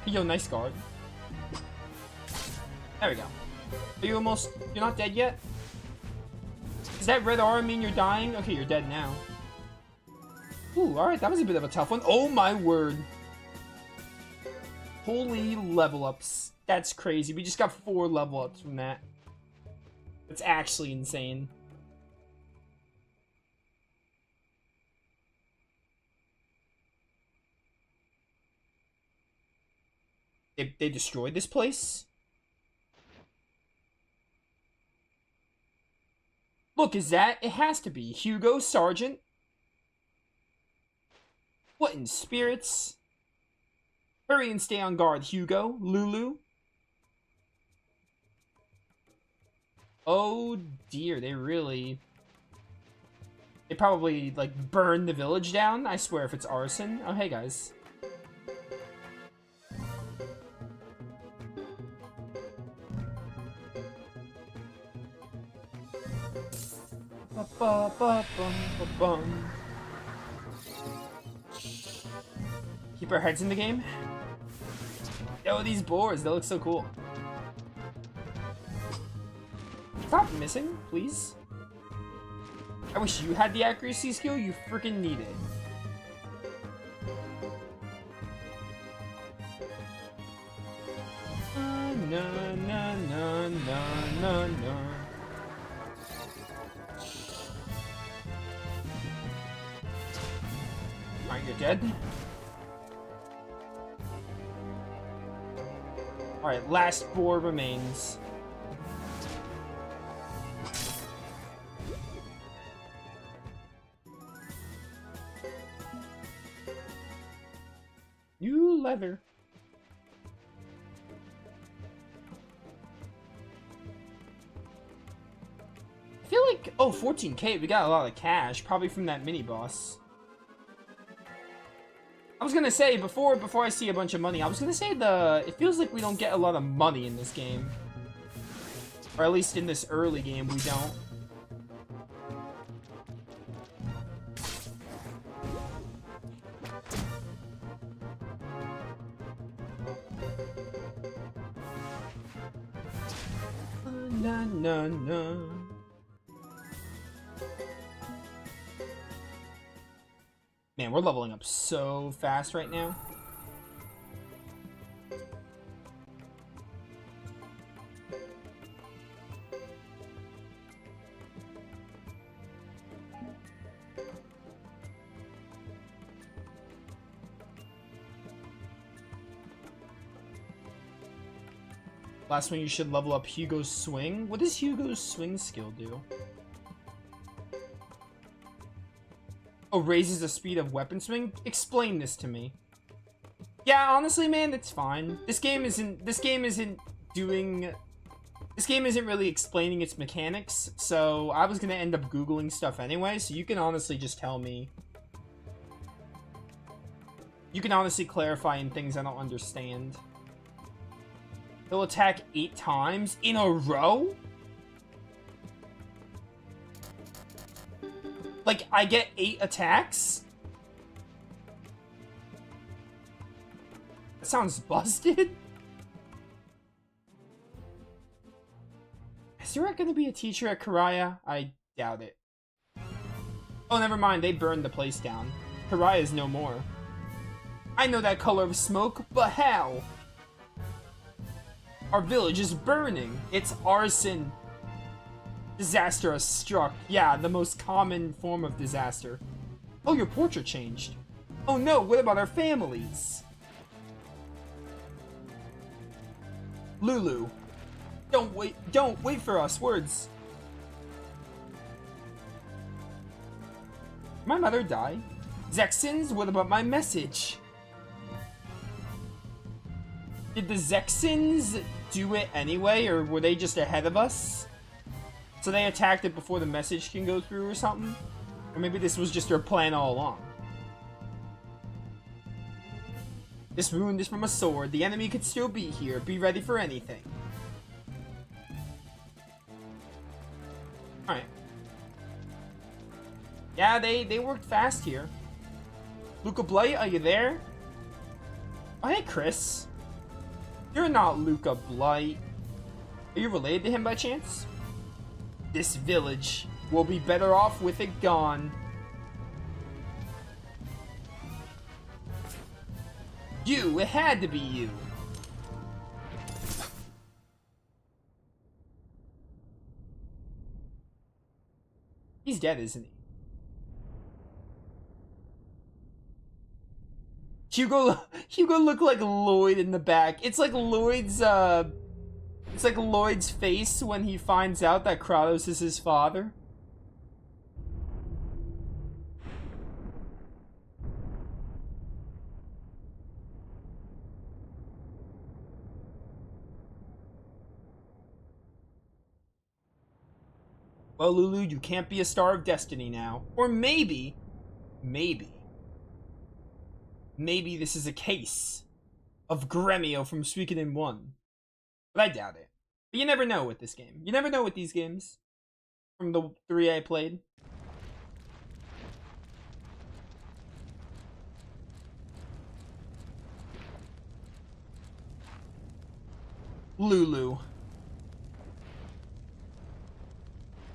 Yo, nice guard. There we go. Are you almost... You're not dead yet? Does that red aura mean you're dying? Okay, you're dead now. Ooh, alright. That was a bit of a tough one. Oh, my word. Holy level ups. That's crazy. We just got 4 level ups from that. That's actually insane. They destroyed this place? Look, is that? It has to be. Hugo, Sergeant. What in spirits? Hurry and stay on guard, Hugo. Lulu. Oh dear, they probably, like, burned the village down. I swear if it's arson. Oh, hey, guys. Keep our heads in the game. Yo, these boars, they look so cool. Stop missing, please. I wish you had the accuracy skill you freaking needed. Na na na na na na. Alright, you're dead. Alright, last 4 remains. New leather. I feel like, oh, 14K, we got a lot of cash, probably from that mini boss. I was gonna say, before I see a bunch of money, I was gonna say it feels like we don't get a lot of money in this game. Or at least in this early game, we don't. na na na. Man, we're leveling up so fast right now. Last one, you should level up Hugo's swing. What does Hugo's swing skill do? Oh, raises the speed of weapon swing? Explain this to me. Yeah, honestly, man, it's fine. This game isn't really explaining its mechanics, so I was gonna end up Googling stuff anyway, so you can honestly just tell me. You can honestly clarify in things I don't understand. He'll attack 8 times in a row? Like, I get 8 attacks? That sounds busted. Is there gonna be a teacher at Karaya? I doubt it. Oh, never mind. They burned the place down. Karaya is no more. I know that color of smoke, but how? Our village is burning. It's arson. Disaster has struck. Yeah, the most common form of disaster. Oh, your portrait changed. Oh no, what about our families? Lulu. Don't wait for us. Words. Did my mother die? Zexons, what about my message? Did the Zexons do it anyway, or were they just ahead of us? So they attacked it before the message can go through or something? Or maybe this was just their plan all along. This wound is from a sword. The enemy could still be here. Be ready for anything. Alright. Yeah, they worked fast here. Luca Blight, are you there? Oh, hey, Chris. You're not Luca Blight. Are you related to him by chance? This village will be better off with it gone. You! It had to be you! He's dead, isn't he? Hugo looked like Lloyd in the back. It's like Lloyd's face when he finds out that Kratos is his father. Well, Lulu, you can't be a star of destiny now. Or maybe this is a case of Gremio from Suikoden 1. But I doubt it. But you never know with this game. You never know with these games. From the 3 I played. Lulu.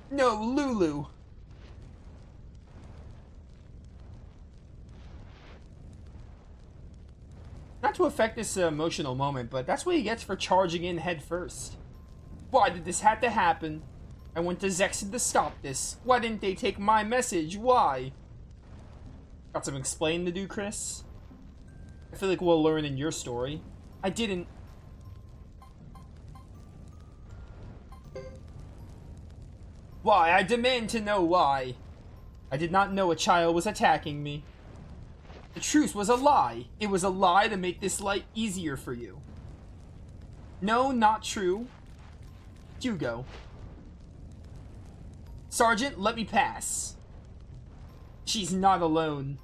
No, Lulu. Not to affect this emotional moment, but that's what he gets for charging in head first. Why did this have to happen? I went to Zexon to stop this. Why didn't they take my message? Why? Got some explaining to do, Chris? I feel like we'll learn in your story. I didn't. Why? I demand to know why. I did not know a child was attacking me. The truce was a lie. It was a lie to make this life easier for you. No, not true. Hugo. Sergeant, let me pass. She's not alone.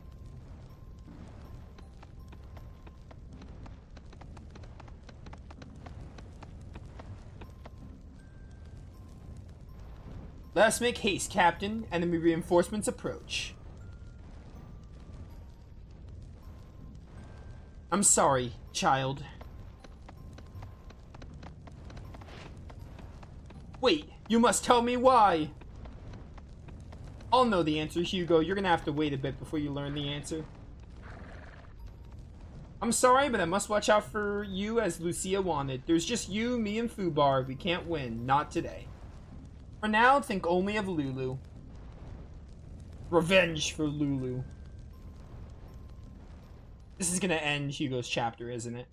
Let us make haste, Captain. Enemy reinforcements approach. I'm sorry, child. Wait, you must tell me why. I'll know the answer, Hugo. You're gonna have to wait a bit before you learn the answer. I'm sorry, but I must watch out for you as Lucia wanted. There's just you, me, and Fubar. We can't win. Not today. For now, think only of Lulu. Revenge for Lulu. This is gonna end Hugo's chapter, isn't it?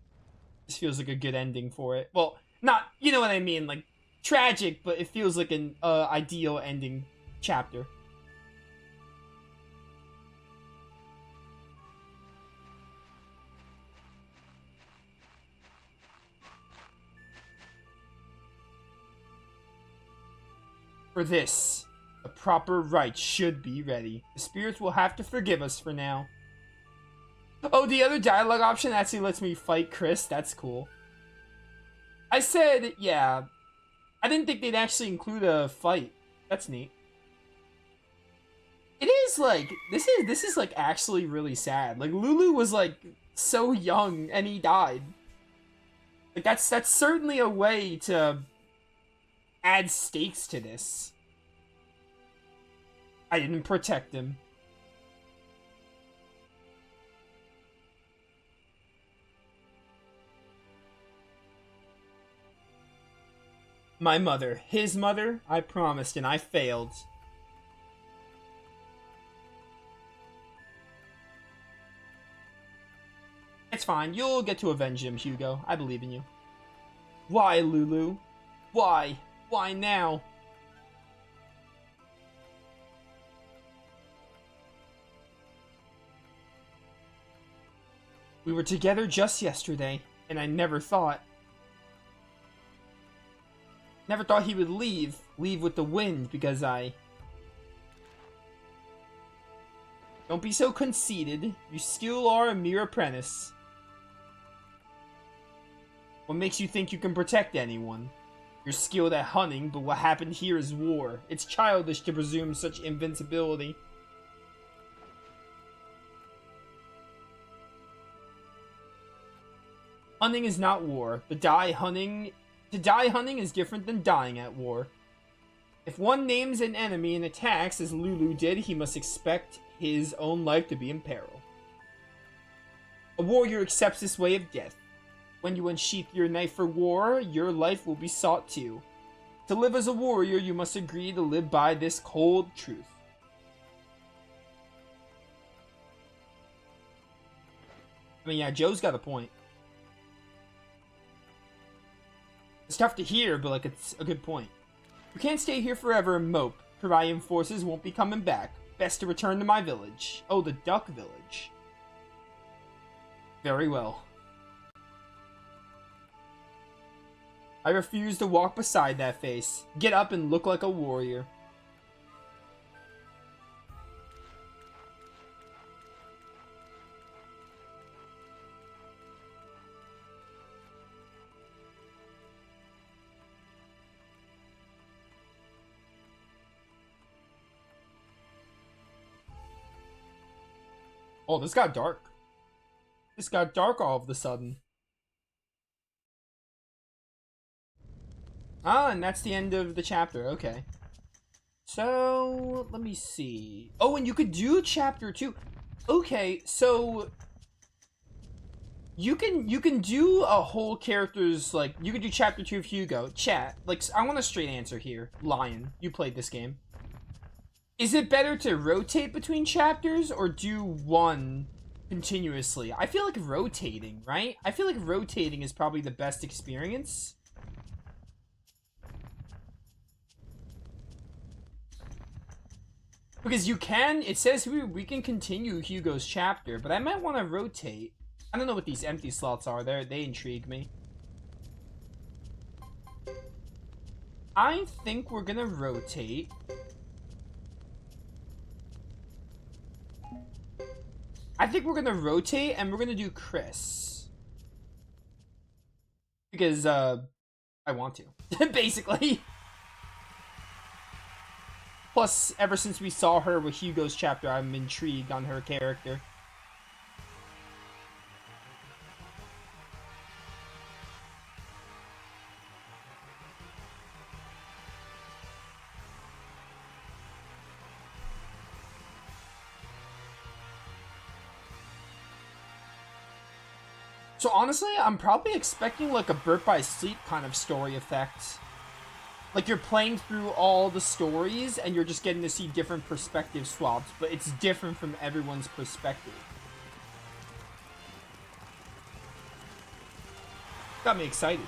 This feels like a good ending for it. Well, not, you know what I mean, like, tragic, but it feels like an ideal ending chapter. For this, a proper rite should be ready. The spirits will have to forgive us for now. Oh, the other dialogue option actually lets me fight Chris. That's cool. I said, yeah. I didn't think they'd actually include a fight. That's neat. It is like, this is like actually really sad. Like, Lulu was like so young and he died. Like, that's certainly a way to add stakes to this. I didn't protect him. My mother, his mother, I promised and I failed. It's fine, you'll get to avenge him, Hugo. I believe in you. Why, Lulu? Why? Why now? We were together just yesterday, and I never thought he would leave with the wind because I... Don't be so conceited. You still are a mere apprentice. What makes you think you can protect anyone? You're skilled at hunting, but what happened here is war. It's childish to presume such invincibility. Hunting is not war. To die hunting is different than dying at war. If one names an enemy and attacks, as Lulu did, he must expect his own life to be in peril. A warrior accepts this way of death. When you unsheath your knife for war, your life will be sought too. To live as a warrior, you must agree to live by this cold truth. I mean, yeah, Joe's got a point. It's tough to hear, but, like, it's a good point. You can't stay here forever and mope. Parian forces won't be coming back. Best to return to my village. Oh, the duck village. Very well. I refuse to walk beside that face. Get up and look like a warrior. Oh, this got dark. This got dark all of a sudden. Ah, and that's the end of the chapter. Okay. So, let me see. Oh, and you could do chapter 2. Okay, so you can do a whole character's, like, you could do chapter 2 of Hugo. Chat. Like, I want a straight answer here. Lion, you played this game. Is it better to rotate between chapters or do one continuously? I feel like rotating, right? I feel like rotating is probably the best experience. Because you can, it says we can continue Hugo's chapter, but I might want to rotate. I don't know what these empty slots are. They intrigue me. I think we're gonna rotate. I think we're gonna rotate and we're gonna do Chris. Because, I want to. Basically. Plus, ever since we saw her with Hugo's chapter, I'm intrigued on her character. So honestly, I'm probably expecting like a Birth by Sleep kind of story effect. Like you're playing through all the stories and you're just getting to see different perspective swaps, but it's different from everyone's perspective. Got me excited.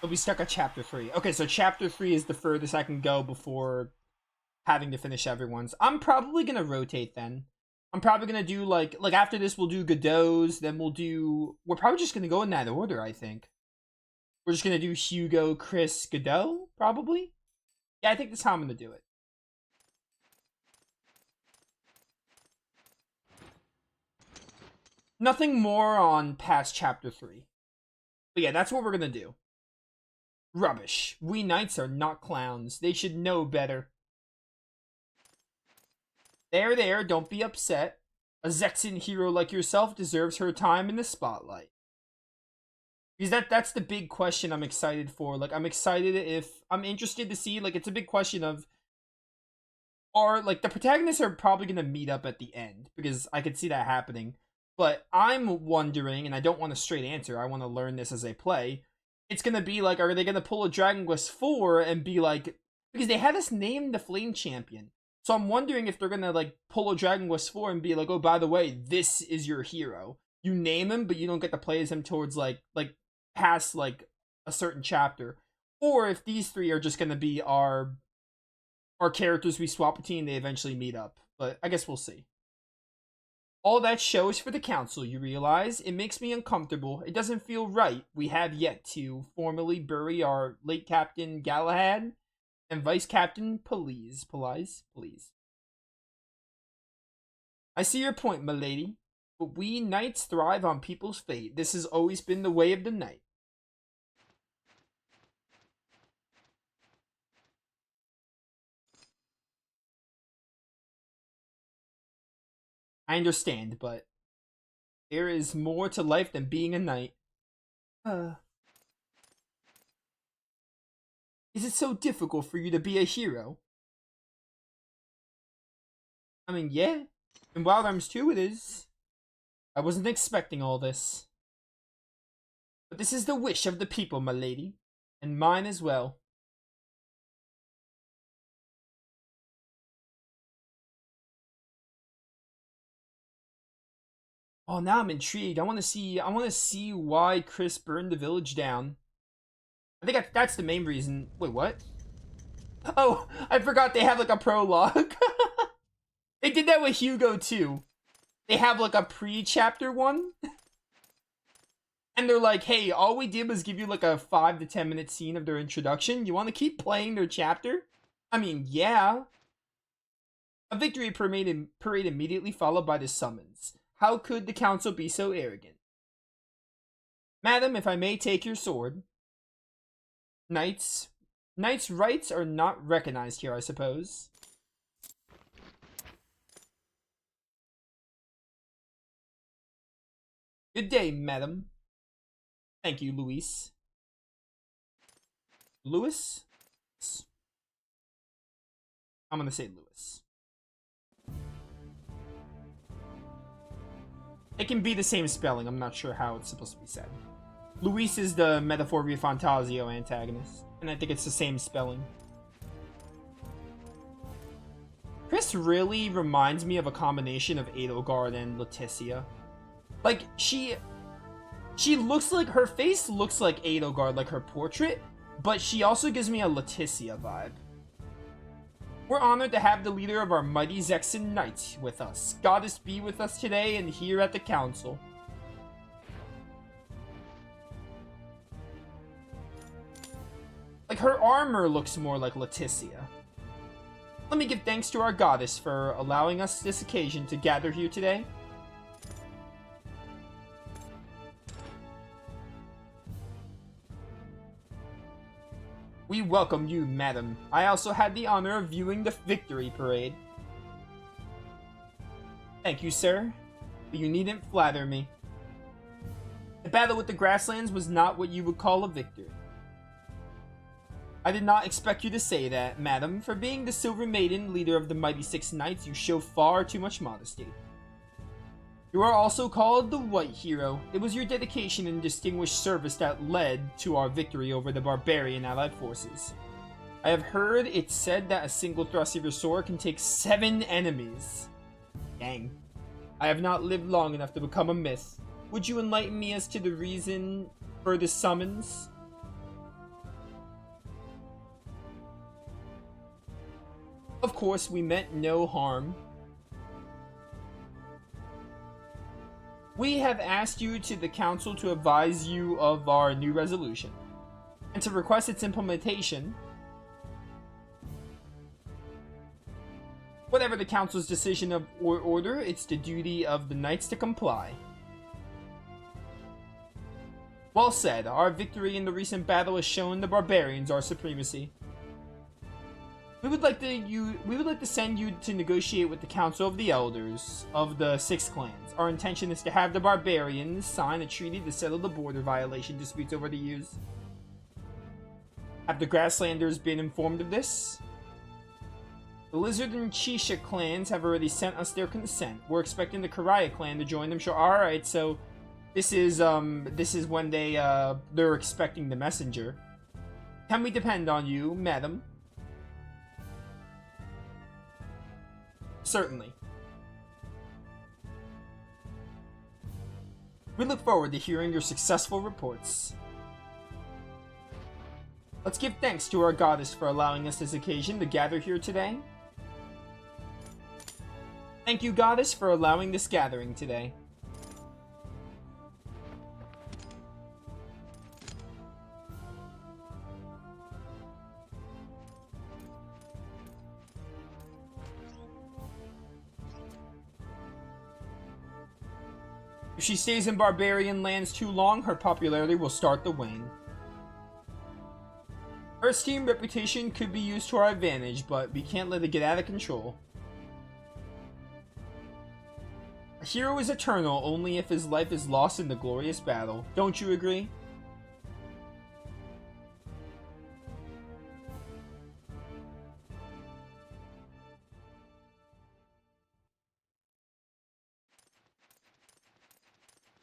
We'll be stuck at chapter 3. Okay, so chapter 3 is the furthest I can go before having to finish everyone's. I'm probably gonna rotate then. I'm probably gonna do like after this we'll do Godot's, then we're probably just gonna go in that order, I think. We're just gonna do Hugo, Chris, Godot, probably. Yeah, I think that's how I'm gonna do it. Nothing more on past chapter 3. But yeah, that's what we're gonna do. Rubbish. We knights are not clowns. They should know better. There, don't be upset. A Zexen hero like yourself deserves her time in the spotlight. Because that's the big question I'm excited for. Like, I'm interested to see, like, it's a big question of, like, the protagonists are probably going to meet up at the end. Because I could see that happening. But I'm wondering, and I don't want a straight answer, I want to learn this as I play. It's going to be like, are they going to pull a Dragon Quest 4 and be like, because they had us name the Flame Champion. So I'm wondering if they're going to like pull a Dragon Quest 4 and be like, oh, by the way, this is your hero. You name him, but you don't get to play as him towards like past like a certain chapter. Or if these three are just going to be our characters we swap between, they eventually meet up. But I guess we'll see. All that show is for the council, you realize? It makes me uncomfortable. It doesn't feel right. We have yet to formally bury our late Captain Galahad and Vice Captain Please. I see your point, milady. But we knights thrive on people's fate. This has always been the way of the knight. I understand, but there is more to life than being a knight. Is it so difficult for you to be a hero? I mean, yeah. In Wild Arms 2 it is. I wasn't expecting all this. But this is the wish of the people, my lady. And mine as well. Oh, now I'm intrigued. I want to see why Chris burned the village down. I think that's the main reason. Wait, what? Oh, I forgot they have like a prologue. They did that with Hugo too. They have like a pre-chapter one. And they're like, hey, all we did was give you like a 5 to 10 minute scene of their introduction. You want to keep playing their chapter? I mean, yeah. A victory parade immediately followed by the summons. How could the council be so arrogant? Madam, if I may take your sword. Knights' rights are not recognized here, I suppose. Good day, madam. Thank you, Luis. Louis? I'm gonna say Louis. It can be the same spelling, I'm not sure how it's supposed to be said. Luis is the Metaphoria Fantasio antagonist, and I think it's the same spelling. Chris really reminds me of a combination of Edelgard and Leticia. Like, she looks like, her face looks like Edelgard, like her portrait, but she also gives me a Leticia vibe. We're honored to have the leader of our mighty Zexen Knights with us. Goddess be with us today and here at the council. Like, her armor looks more like Leticia. Let me give thanks to our goddess for allowing us this occasion to gather here today. We welcome you, madam. I also had the honor of viewing the victory parade. Thank you, sir. But you needn't flatter me. battle with the grasslands was not what you would call a victory. I did not expect you to say that, madam. For being the Silver Maiden, leader of the mighty Six Knights, you show far too much modesty. You are also called the White Hero. It was your dedication and distinguished service that led to our victory over the barbarian allied forces. I have heard it said that a single thrust of your sword can take 7 enemies. Dang. I have not lived long enough to become a myth. Would you enlighten me as to the reason for this summons? Of course, we meant no harm. We have asked you to the council to advise you of our new resolution, and to request its implementation. Whatever the council's decision or order, it's the duty of the knights to comply. Well said. Our victory in the recent battle has shown the barbarians our supremacy. We would like to send you to negotiate with the Council of the Elders of the 6 clans. Our intention is to have the barbarians sign a treaty to settle the border violation disputes over the years. Have the Grasslanders been informed of this? The Lizard and Chisha clans have already sent us their consent. We're expecting the Karaya clan to join them. Sure. All right. So this is when they're expecting the messenger. Can we depend on you, madam? Certainly. We look forward to hearing your successful reports. Let's give thanks to our goddess for allowing us this occasion to gather here today. Thank you, goddess, for allowing this gathering today. If she stays in barbarian lands too long, her popularity will start to wane. Her esteemed reputation could be used to our advantage, but we can't let it get out of control. A hero is eternal only if his life is lost in the glorious battle. Don't you agree?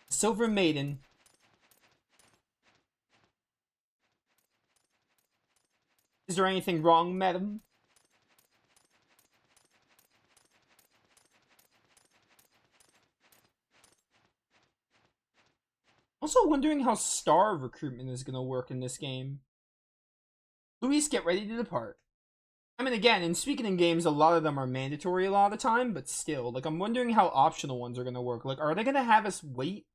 Silver Maiden. Is there anything wrong, madam? Also wondering how star recruitment is going to work in this game. Luis, get ready to depart. I mean, again, in Suikoden games, a lot of them are mandatory a lot of the time, but still, like, I'm wondering how optional ones are going to work. Like, are they going to have us wait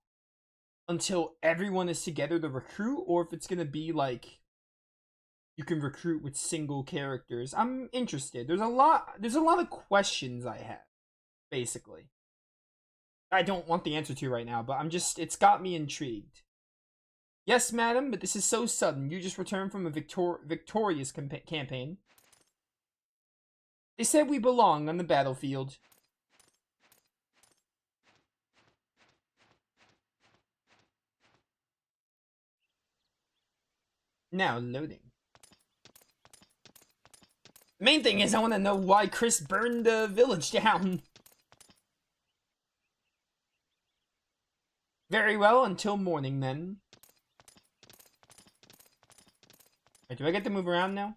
until everyone is together to recruit, or if it's going to be, like, you can recruit with single characters? I'm interested. There's a lot of questions I have, basically. I don't want the answer to right now, but it's got me intrigued. Yes, madam, but this is so sudden. You just returned from a victorious campaign. They said we belong on the battlefield. Now loading. The main thing is I want to know why Chris burned the village down. Very well, until morning then. Wait, do I get to move around now?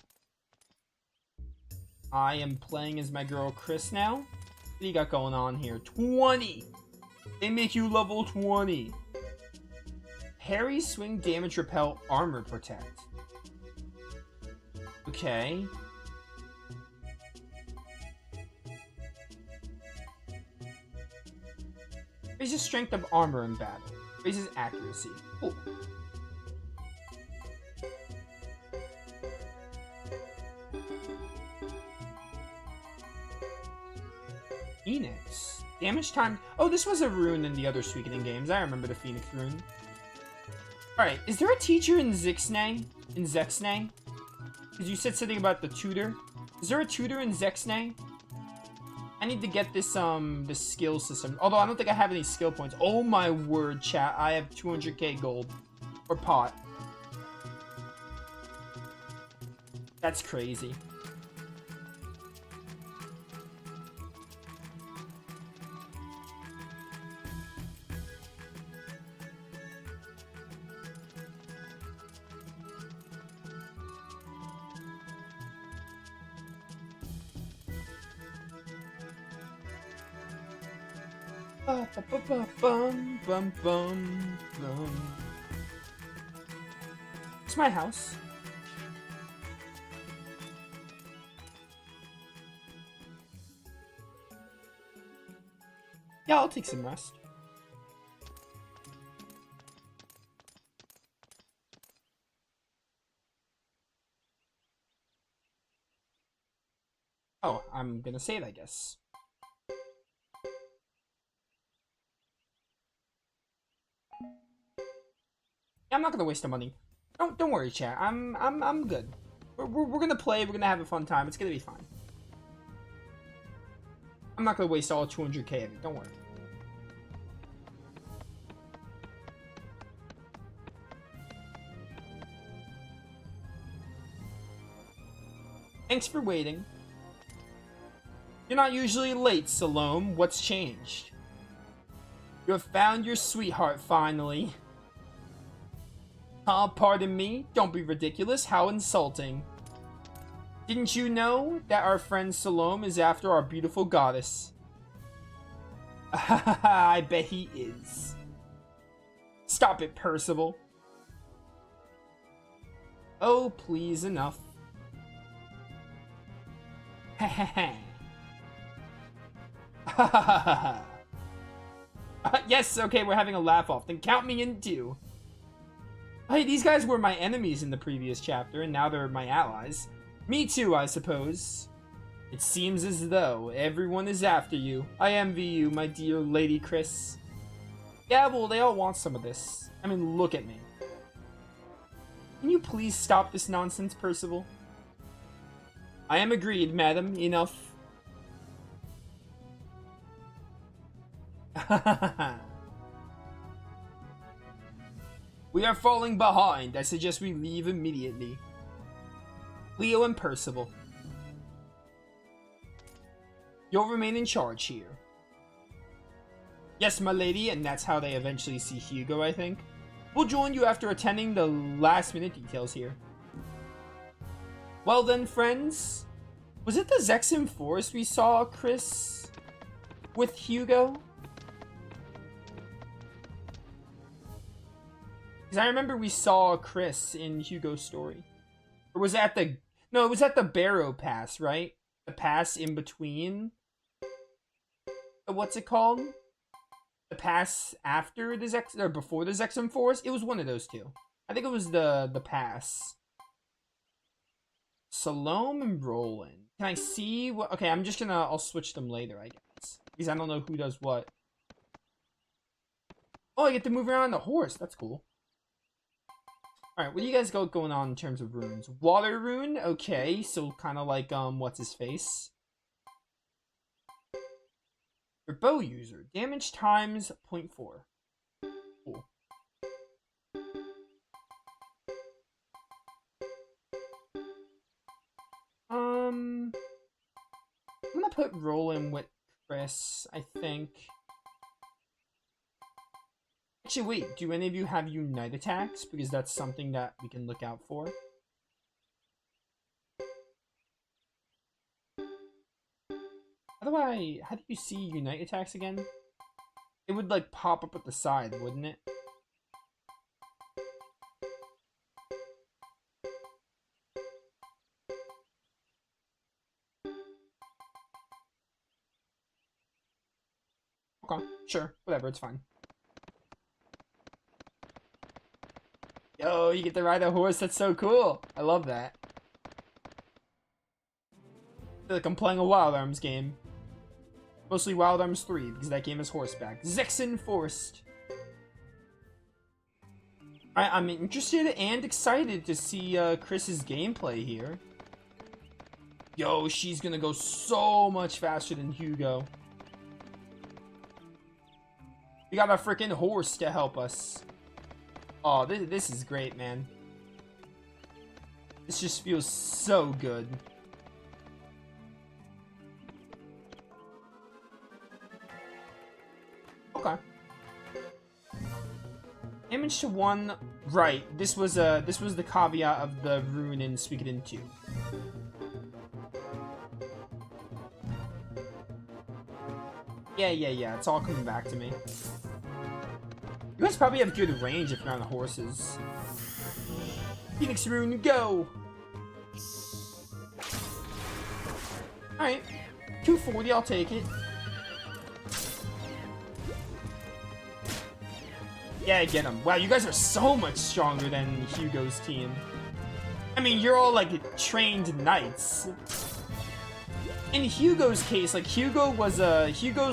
I am playing as my girl Chris now. What do you got going on here? 20! They make you level 20. Parry, swing, damage, repel, armor, protect. Okay. Raises strength of armor in battle. Raises accuracy. Cool. Phoenix. Damage time. Oh, this was a rune in the other Suikoden games. I remember the Phoenix rune. Alright, is there a teacher in Zexnay? In Zexnay? Because you said something about the tutor. Is there a tutor in Zexnay? I need to get this skill system. Although I don't think I have any skill points. Oh my word, chat. I have 200k gold. Or pot. That's crazy. Bum, bum, bum, bum. It's my house. Yeah, I'll take some rest. Oh, I'm gonna save, I guess. I'm not gonna waste the money. Don't worry, chat. I'm good. We're gonna play. We're gonna have a fun time. It's gonna be fine. I'm not gonna waste all 200k of it. Don't worry. Thanks for waiting. You're not usually late, Salome. What's changed? You have found your sweetheart finally. Pardon me? Don't be ridiculous. How insulting. Didn't you know that our friend Salome is after our beautiful goddess? I bet he is. Stop it, Percival. Oh, please, enough. Yes, okay, we're having a laugh off. Then count me in too. Hey, these guys were my enemies in the previous chapter, and now they're my allies. Me too, I suppose. It seems as though everyone is after you. I envy you, my dear Lady Chris. Yeah, well, they all want some of this. I mean, look at me. Can you please stop this nonsense, Percival? I am agreed, madam. Enough. We are falling behind. I suggest we leave immediately. Leo and Percival. You'll remain in charge here. Yes, my lady, and that's how they eventually see Hugo, I think. We'll join you after attending the last-minute details here. Well then, friends. Was it the Zexim Forest we saw Chris with Hugo? Because I remember we saw Chris in Hugo's story. Or was it at the... No, it was at the Barrow Pass, right? The pass in between... What's it called? The pass after the Zex... Or before the Zexim Forest? It was one of those two. I think it was the pass. Salome and Roland. Can I see what... Okay, I'm just gonna... I'll switch them later, I guess. Because I don't know who does what. Oh, I get to move around the horse. That's cool. Alright, what do you guys got going on in terms of runes? Water rune? Okay, so kind of like, what's his face? Your bow user. Damage times 0.4. Cool. I'm gonna put Roland with Chris, I think. Actually, wait, do any of you have Unite attacks? Because that's something that we can look out for. How do you see Unite attacks again? It would, like, pop up at the side, wouldn't it? Okay, sure, whatever, it's fine. Yo, you get to ride a horse, that's so cool! I love that. I feel like I'm playing a Wild Arms game. Mostly Wild Arms 3, because that game is horseback. Zexim Forest! I'm interested and excited to see Chris's gameplay here. Yo, she's gonna go so much faster than Hugo. We got a freaking horse to help us. Oh, this is great, man. This just feels so good. Okay. Damage to 1. Right. This was the caveat of the rune in Suikoden 2. Yeah. It's all coming back to me. You guys probably have good range if you're on the horses. Phoenix rune, go! Alright. 240, I'll take it. Yeah, get him. Wow, you guys are so much stronger than Hugo's team. I mean, you're all, like, trained knights. In Hugo's case, like, Hugo's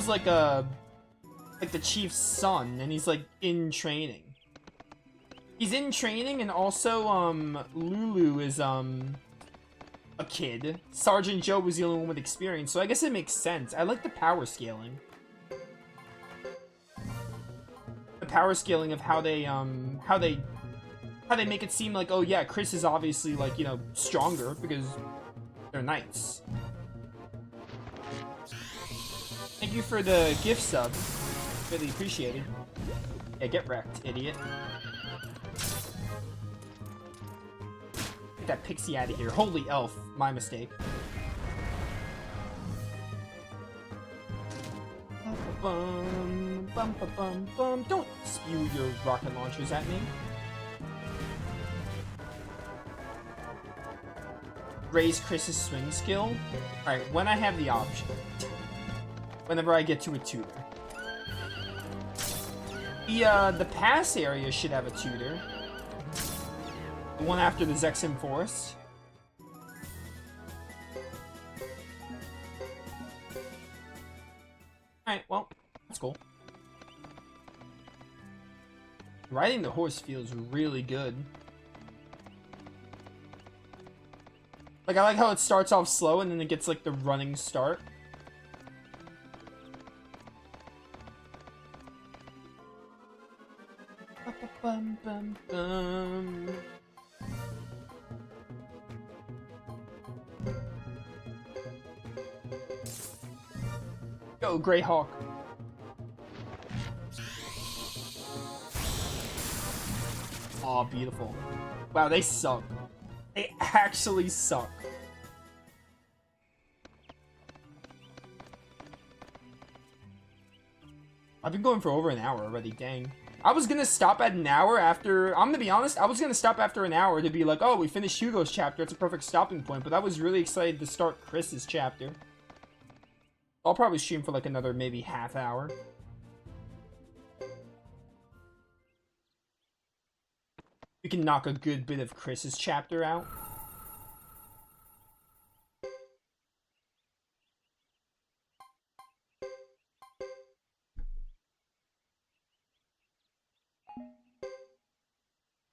like the chief's son, and he's, like, in training. He's in training, and also, Lulu is, a kid. Sergeant Joe was the only one with experience, so I guess it makes sense. I like the power scaling. The power scaling of how they make it seem like, oh yeah, Chris is obviously, like, you know, stronger because they're knights. Thank you for the gift sub. Really appreciated. Yeah, get wrecked, idiot. Get that pixie out of here. Holy elf. My mistake. Don't spew your rocket launchers at me. Raise Chris's swing skill. Alright, when I have the option. Whenever I get to a tutor. The pass area should have a tutor. The one after the Zexim Forest. Alright, well, that's cool. Riding the horse feels really good. Like, I like how it starts off slow and then it gets, like, the running start. Go, Greyhawk. Aw, beautiful. Wow, they suck. They actually suck. I've been going for over an hour already, dang. I was gonna stop at an hour after... I'm gonna be honest, I was gonna stop after an hour to be like, oh, we finished Hugo's chapter, it's a perfect stopping point, but I was really excited to start Chris's chapter. I'll probably stream for like another maybe half hour. We can knock a good bit of Chris's chapter out.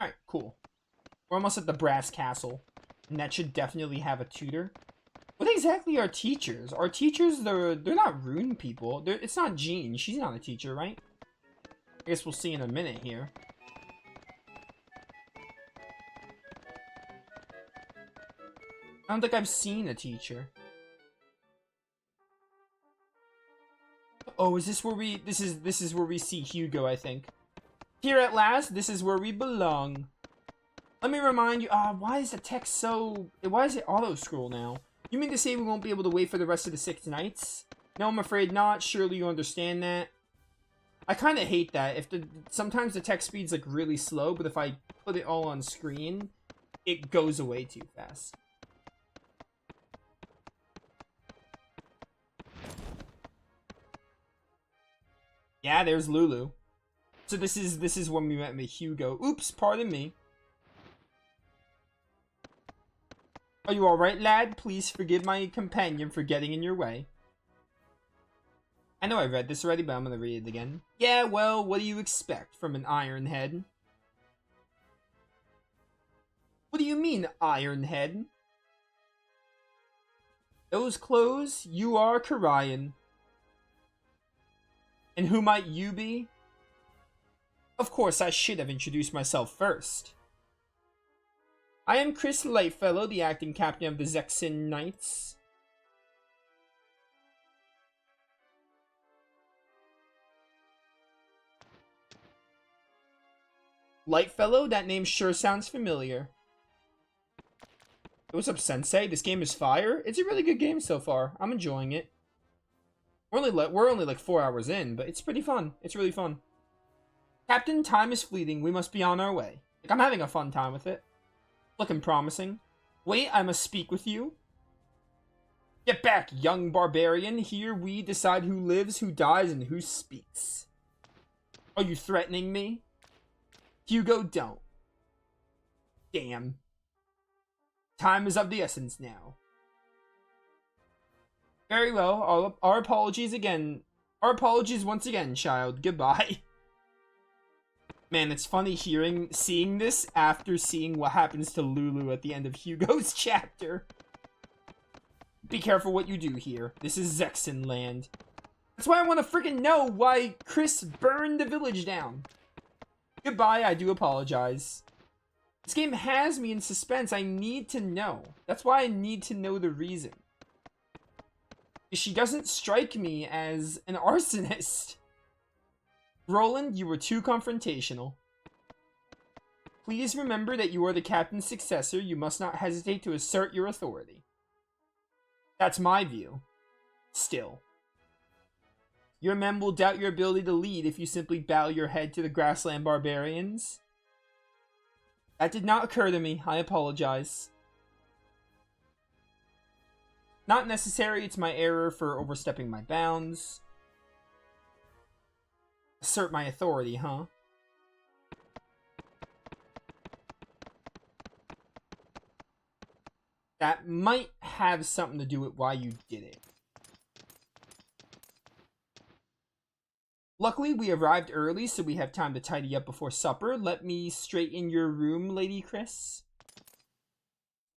Alright, cool. We're almost at the Brass Castle. And that should definitely have a tutor. What exactly are teachers? Are teachers, they're not rune people. It's not Jean. She's not a teacher, right? I guess we'll see in a minute here. I don't think I've seen a teacher. Oh, is this where we... This is where we see Hugo, I think. Here at last, this is where we belong. Let me remind you... why is the text so... Why is it auto-scroll now? You mean to say we won't be able to wait for the rest of the 6 nights? No, I'm afraid not. Surely you understand that. I kind of hate that. Sometimes the text speed's like really slow, but if I put it all on screen, it goes away too fast. Yeah, there's Lulu. So this is when we met with Hugo. Oops, pardon me. Are you alright, lad? Please forgive my companion for getting in your way. I know I read this already, but I'm gonna read it again. Yeah, well, what do you expect from an Ironhead? What do you mean, Ironhead? Those clothes, you are Karayan. And who might you be? Of course, I should have introduced myself first. I am Chris Lightfellow, the acting captain of the Zexin Knights. Lightfellow? That name sure sounds familiar. What's up, Sensei? This game is fire. It's a really good game so far. I'm enjoying it. We're only like 4 hours in, but it's pretty fun. It's really fun. Captain, time is fleeting. We must be on our way. Like, I'm having a fun time with it. Looking promising. Wait, I must speak with you. Get back, young barbarian. Here we decide who lives, who dies, and who speaks. Are you threatening me? Hugo, don't. Damn. Time is of the essence now. Very well. Our apologies again. Our apologies once again, child. Goodbye. Man, it's funny seeing this after seeing what happens to Lulu at the end of Hugo's chapter. Be careful what you do here. This is Zexin land. That's why I want to freaking know why Chris burned the village down. Goodbye, I do apologize. This game has me in suspense. I need to know. That's why I need to know the reason. She doesn't strike me as an arsonist. Roland, you were too confrontational. Please remember that you are the captain's successor. You must not hesitate to assert your authority. That's my view. Still. Your men will doubt your ability to lead if you simply bow your head to the grassland barbarians. That did not occur to me. I apologize. Not necessary. It's my error for overstepping my bounds. Assert my authority, huh? That might have something to do with why you did it. Luckily, we arrived early, so we have time to tidy up before supper. Let me straighten your room, Lady Chris.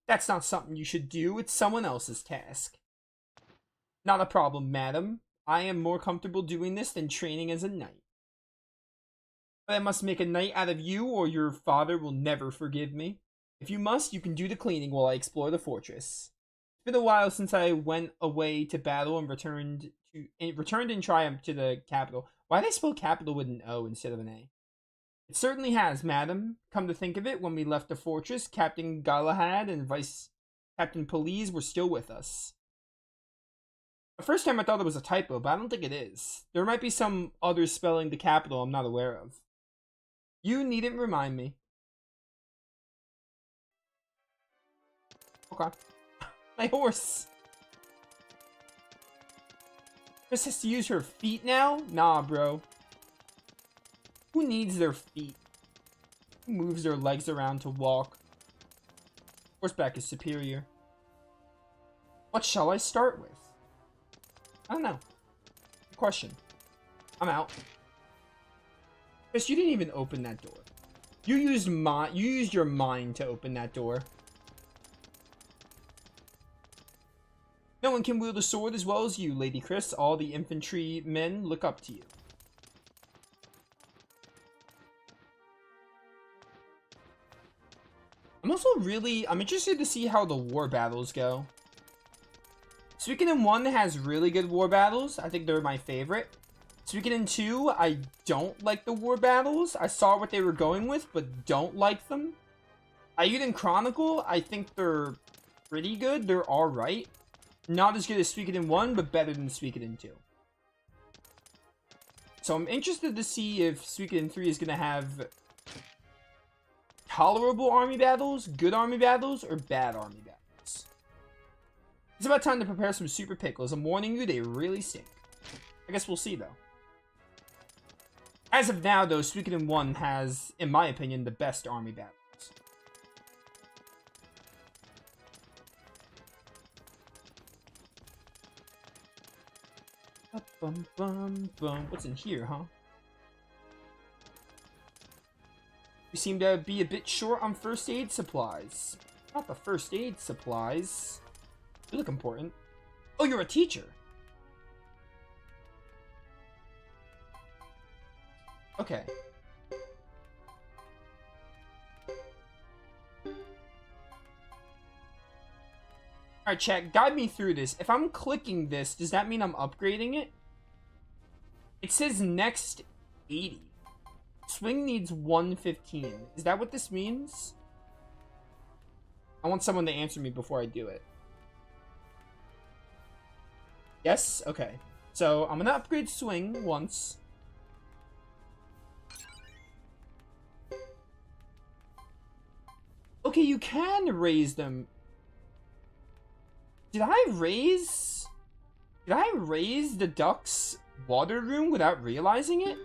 That's not something you should do. It's someone else's task. Not a problem, madam. I am more comfortable doing this than training as a knight. But I must make a knight out of you, or your father will never forgive me. If you must, you can do the cleaning while I explore the fortress. It's been a while since I went away to battle and returned in triumph to the capital. Why did they spell capital with an O instead of an A? It certainly has, madam. Come to think of it, when we left the fortress, Captain Galahad and Vice Captain Police were still with us. The first time I thought it was a typo, but I don't think it is. There might be some other spelling the capital I'm not aware of. You needn't remind me. Okay. My horse! Chris has to use her feet now? Nah, bro. Who needs their feet? Who moves their legs around to walk? Horseback is superior. What shall I start with? I don't know. Good question. I'm out. Chris, you didn't even open that door. You used your mind to open that door. No one can wield a sword as well as you, Lady Chris. All the infantry men look up to you. I'm interested to see how the war battles go. Suikoden 1 has really good war battles. I think they're my favorite. Suikoden 2, I don't like the war battles. I saw what they were going with, but don't like them. Ayuden Chronicle, I think they're pretty good. They're alright. Not as good as Suikoden 1, but better than Suikoden 2. So I'm interested to see if Suikoden 3 is going to have tolerable army battles, good army battles, or bad army battles. It's about time to prepare some super pickles. I'm warning you, they really stink. I guess we'll see, though. As of now, though, Suikoden 1 has, in my opinion, the best army battles. Bum, bum, bum. What's in here, huh? We seem to be a bit short on first aid supplies. Not the first aid supplies. They look important. Oh, you're a teacher. Okay. Alright, chat, guide me through this. If I'm clicking this, does that mean I'm upgrading it? It says next 80. Swing needs 115. Is that what this means? I want someone to answer me before I do it. Yes? Okay. So, I'm gonna upgrade swing once. Okay, you can raise them. Did I raise the duck's water room without realizing it?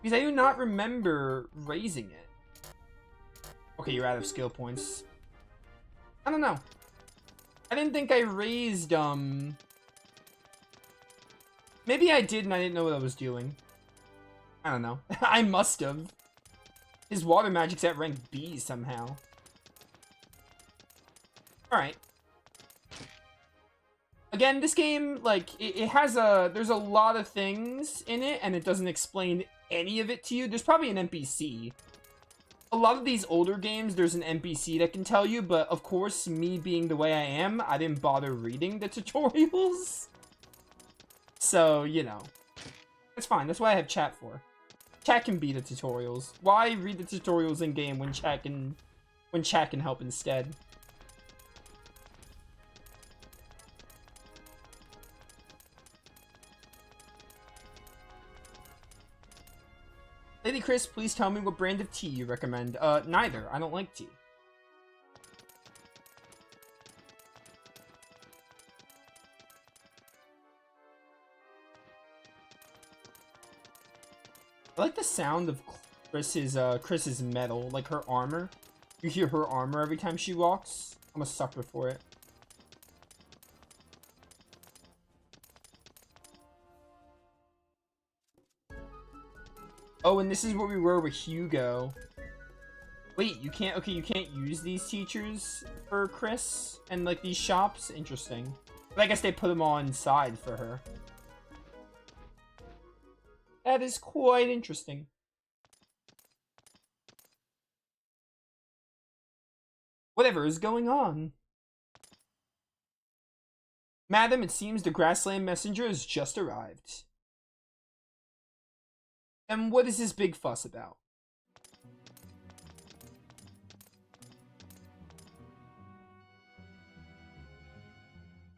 Because I do not remember raising it. Okay, you're out of skill points. I don't know. I didn't think I raised, maybe I did and I didn't know what I was doing. I don't know. I must have. His water magic's at rank B somehow. Alright. Again, this game, like, it has there's a lot of things in it, and it doesn't explain any of it to you. There's probably an NPC. A lot of these older games, there's an NPC that can tell you, but of course, me being the way I am, I didn't bother reading the tutorials. So, you know. That's fine, that's why I have chat for. Chat can be the tutorials. Why read the tutorials in-game when chat can help instead? Lady Chris, please tell me what brand of tea you recommend. Neither. I don't like tea. I like the sound of Chris's metal, like her armor. You hear her armor every time she walks. I'm a sucker for it. Oh, and this is where we were with Hugo. Wait, you can't, okay, you can't use these teachers for Chris and, like, these shops? Interesting. But I guess they put them all inside for her. That is quite interesting. Whatever is going on? Madam, it seems the Grassland Messenger has just arrived. And what is this big fuss about?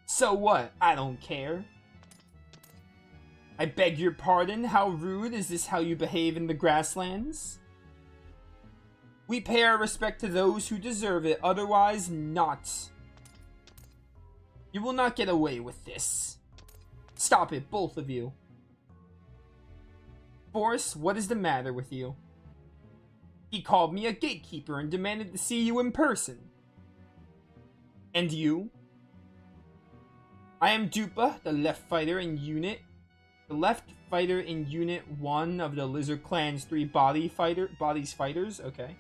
So what? I don't care. I beg your pardon? How rude? Is this how you behave in the grasslands? We pay our respect to those who deserve it, otherwise not. You will not get away with this. Stop it, both of you. Boris, what is the matter with you? He called me a gatekeeper and demanded to see you in person. And you? I am Dupa, the left fighter in Unit 1 of the Lizard Clan's 3 bodies fighters. Okay.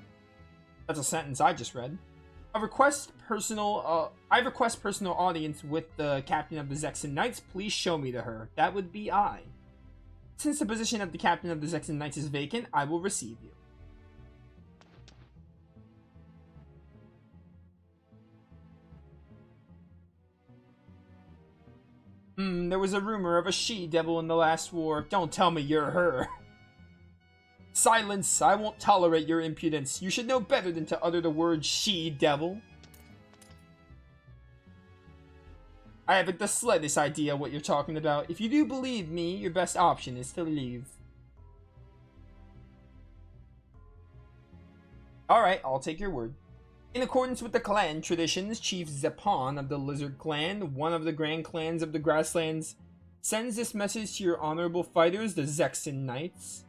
That's a sentence I just read. I request personal audience with the captain of the Zexen Knights. Please show me to her. That would be I. Since the position of the captain of the Zexen Knights is vacant, I will receive you. There was a rumor of a she-devil in the last war. Don't tell me you're her. Silence! I won't tolerate your impudence. You should know better than to utter the word she-devil. I haven't the slightest idea what you're talking about. If you do believe me, your best option is to leave. Alright, I'll take your word. In accordance with the clan traditions, Chief Zepan of the Lizard Clan, one of the grand clans of the Grasslands, sends this message to your honorable fighters, the Zexen Knights.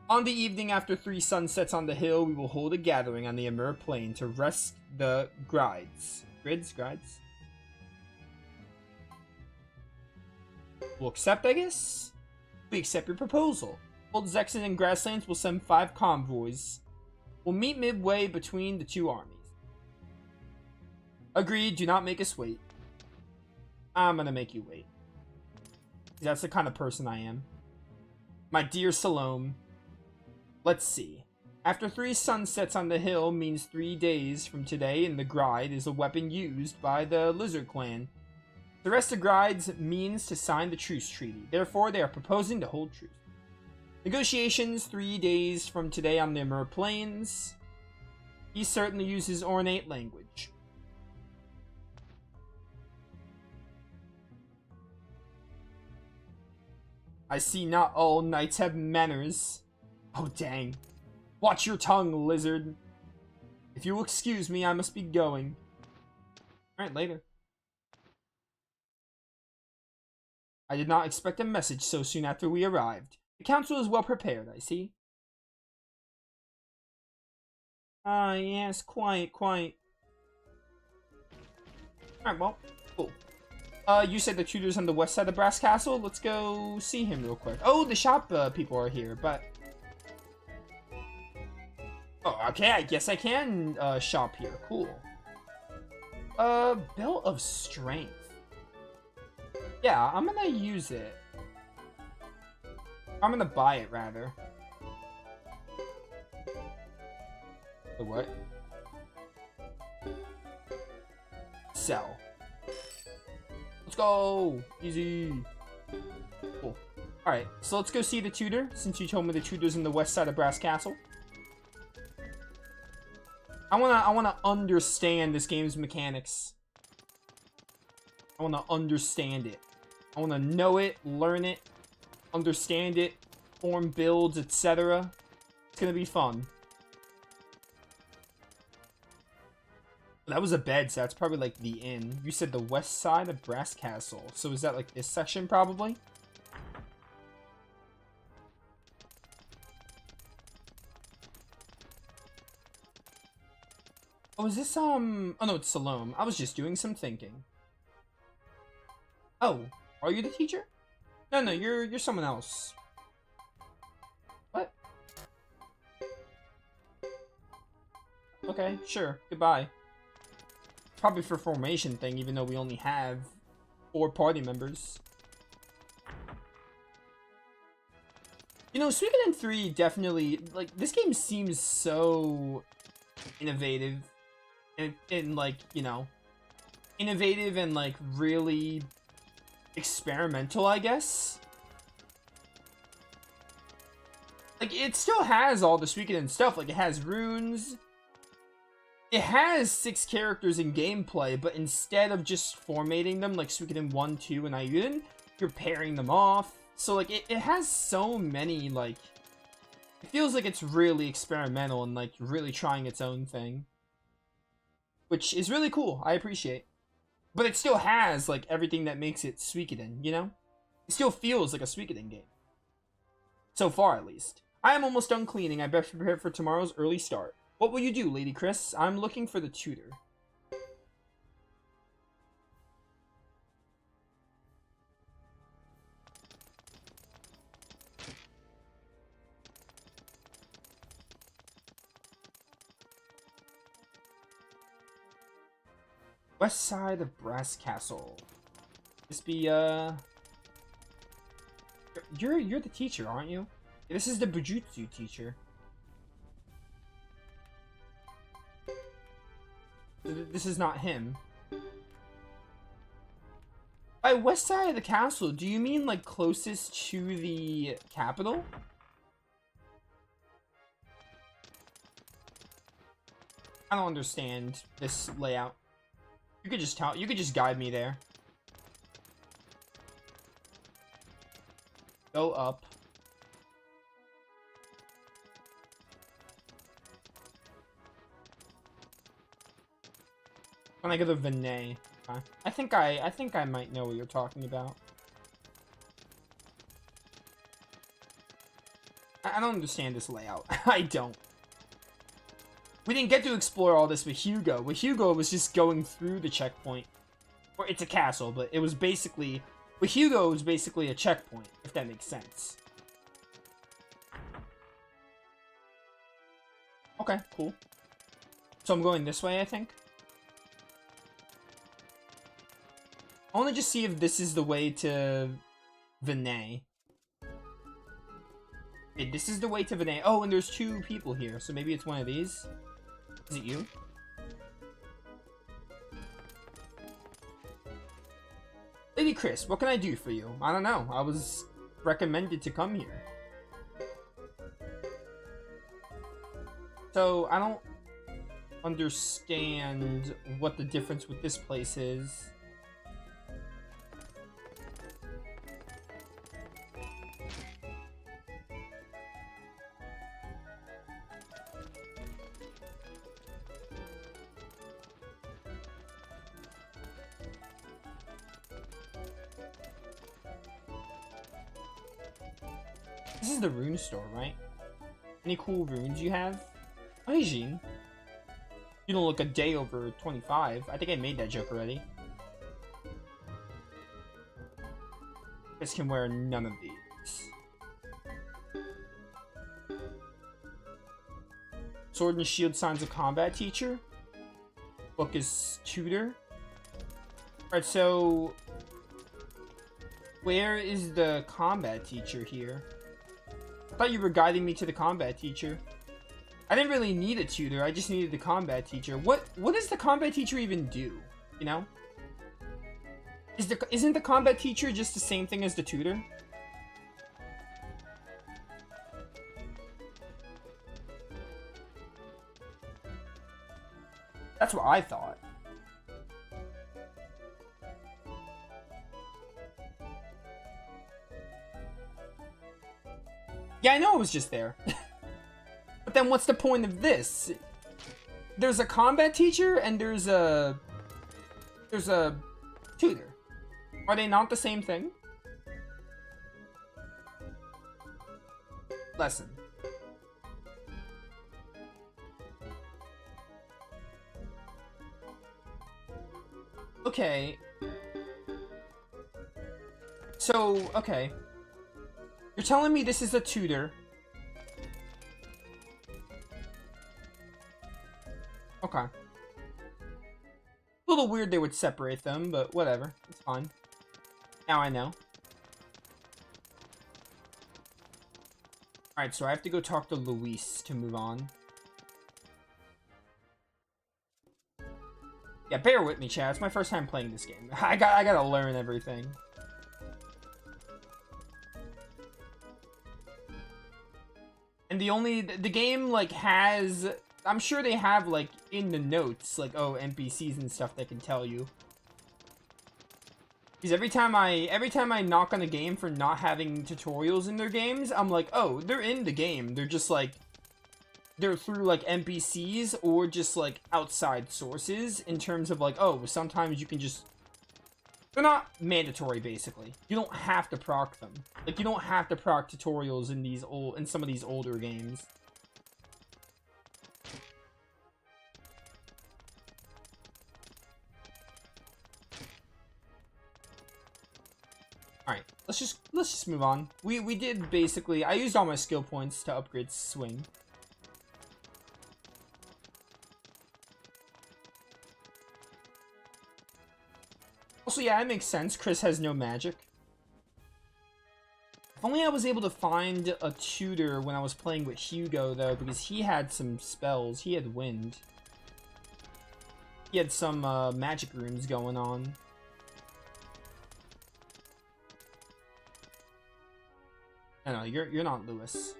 On the evening after 3 sunsets on the hill, we will hold a gathering on the Amur Plain to rest the Grides. Grides? We'll accept, I guess? We accept your proposal. Both Zexen and Grasslands will send 5 convoys. We'll meet midway between the 2 armies. Agreed, do not make us wait. I'm gonna make you wait. That's the kind of person I am. My dear Salome. Let's see. After 3 sunsets on the hill means 3 days from today, and the Gride is a weapon used by the Lizard Clan. The rest of Gride's means to sign the truce treaty. Therefore, they are proposing to hold truce. Negotiations 3 days from today on the Emerald Plains. He certainly uses ornate language. I see not all knights have manners. Oh, dang. Watch your tongue, lizard. If you will excuse me, I must be going. Alright, later. I did not expect a message so soon after we arrived. The council is well prepared, I see. Ah, yes, quite. Alright, well, cool. You said the tutor's on the west side of Brass Castle? Let's go see him real quick. Oh, the shop people are here, but... Oh, okay, I guess I can shop here. Cool. Belt of Strength. Yeah, I'm gonna use it. I'm gonna buy it, rather. The what? Sell. Let's go! Easy. Cool. Alright, so let's go see the tutor, since you told me the tutor's in the west side of Brass Castle. I wanna understand this game's mechanics. I wanna understand it. I wanna know it, learn it, understand it, form builds, etc. It's gonna be fun. That was a bed, so that's probably like the inn. You said the west side of Brass Castle. So is that like this section, probably? Oh, is this, Oh no, it's Salome. I was just doing some thinking. Oh, are you the teacher? No, you're someone else. What? Okay, sure. Goodbye. Probably for formation thing, even though we only have 4 party members. You know, Suikoden 3 definitely, like, this game seems so innovative. And like, you know, innovative and, like, really experimental, I guess. Like, it still has all the Suikoden stuff. Like, it has runes. It has 6 characters in gameplay, but instead of just formatting them like Suikoden 1, 2, and Ayuden, you're pairing them off. So, like, it has so many, like... It feels like it's really experimental and, like, really trying its own thing. Which is really cool. I appreciate. But it still has, like, everything that makes it Suikoden, you know? It still feels like a Suikoden game. So far, at least. I am almost done cleaning. I best prepare for tomorrow's early start. What will you do, Lady Chris? I'm looking for the tutor. West side of Brass Castle. This be, You're the teacher, aren't you? This is the Bujutsu teacher. This is not him. By west side of the castle, do you mean, like, closest to the capital? I don't understand this layout. You could just guide me there. Go up. When I go to Vinay. I think I might know what you're talking about. I don't understand this layout. I don't. We didn't get to explore all this with Hugo. With Hugo, it was just going through the checkpoint. Or it's a castle, but it was basically... With Hugo, it was basically a checkpoint, if that makes sense. Okay, cool. So I'm going this way, I think. I want to just see if this is the way to Vinay. Okay, this is the way to Vinay. Oh, and there's 2 people here, so maybe it's one of these. Is it you? Lady Chris, what can I do for you? I don't know. I was recommended to come here. So, I don't understand what the difference with this place is. This is the rune store, right? Any cool runes you have? Hi, Jean. You don't look a day over 25. I think I made that joke already. Chris can wear none of these. Sword and Shield Signs of Combat Teacher. Book is Tutor. Alright, so... where is the combat teacher here? I thought you were guiding me to the combat teacher. I didn't really need a tutor, I just needed the combat teacher. What does the combat teacher even do? You know? Isn't the combat teacher just the same thing as the tutor? That's what I thought. Yeah, I know it was just there. But then what's the point of this? There's a combat teacher and there's a tutor. Are they not the same thing? Lesson. Okay. So, okay. You're telling me this is a tutor. Okay. A little weird they would separate them, but whatever. It's fine. Now I know. Alright, so I have to go talk to Luis to move on. Yeah, bear with me, chat. It's my first time playing this game. I gotta learn everything. And the game, like, has... I'm sure they have, like, in the notes, like, oh, NPCs and stuff that can tell you. Because every time I knock on a game for not having tutorials in their games, I'm like, oh, they're in the game. They're just, like... they're through, like, NPCs or just, like, outside sources in terms of, like, oh, sometimes you can just... they're not mandatory, basically. You don't have to proc them. Like, you don't have to proc tutorials in some of these older games. Alright, let's just move on. We did basically... I used all my skill points to upgrade Swing. Also, yeah, it makes sense. Chris has no magic. If only I was able to find a tutor when I was playing with Hugo, though, because he had some spells. He had wind. He had some magic runes going on. No, you're not Lewis.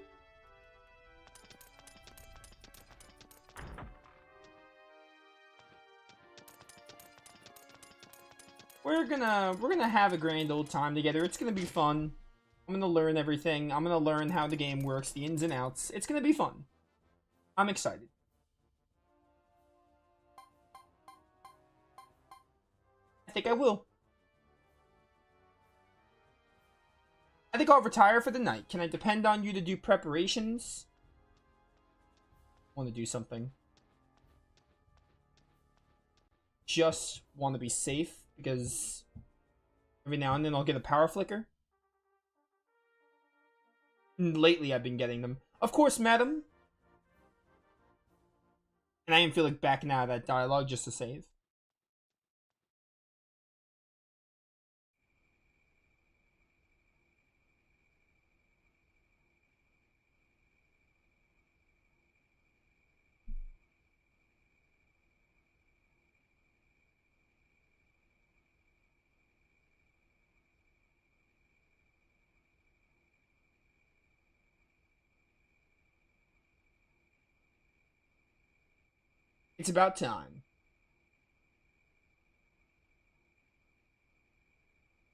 We're gonna have a grand old time together. It's gonna be fun. I'm gonna learn everything. I'm gonna learn how the game works, the ins and outs. It's gonna be fun. I'm excited. I think I will. I think I'll retire for the night. Can I depend on you to do preparations? I want to do something. Just want to be safe, because every now and then I'll get a power flicker. And lately I've been getting them. Of course, madam. And I didn't feel like backing out of that dialogue just to save. It's about time.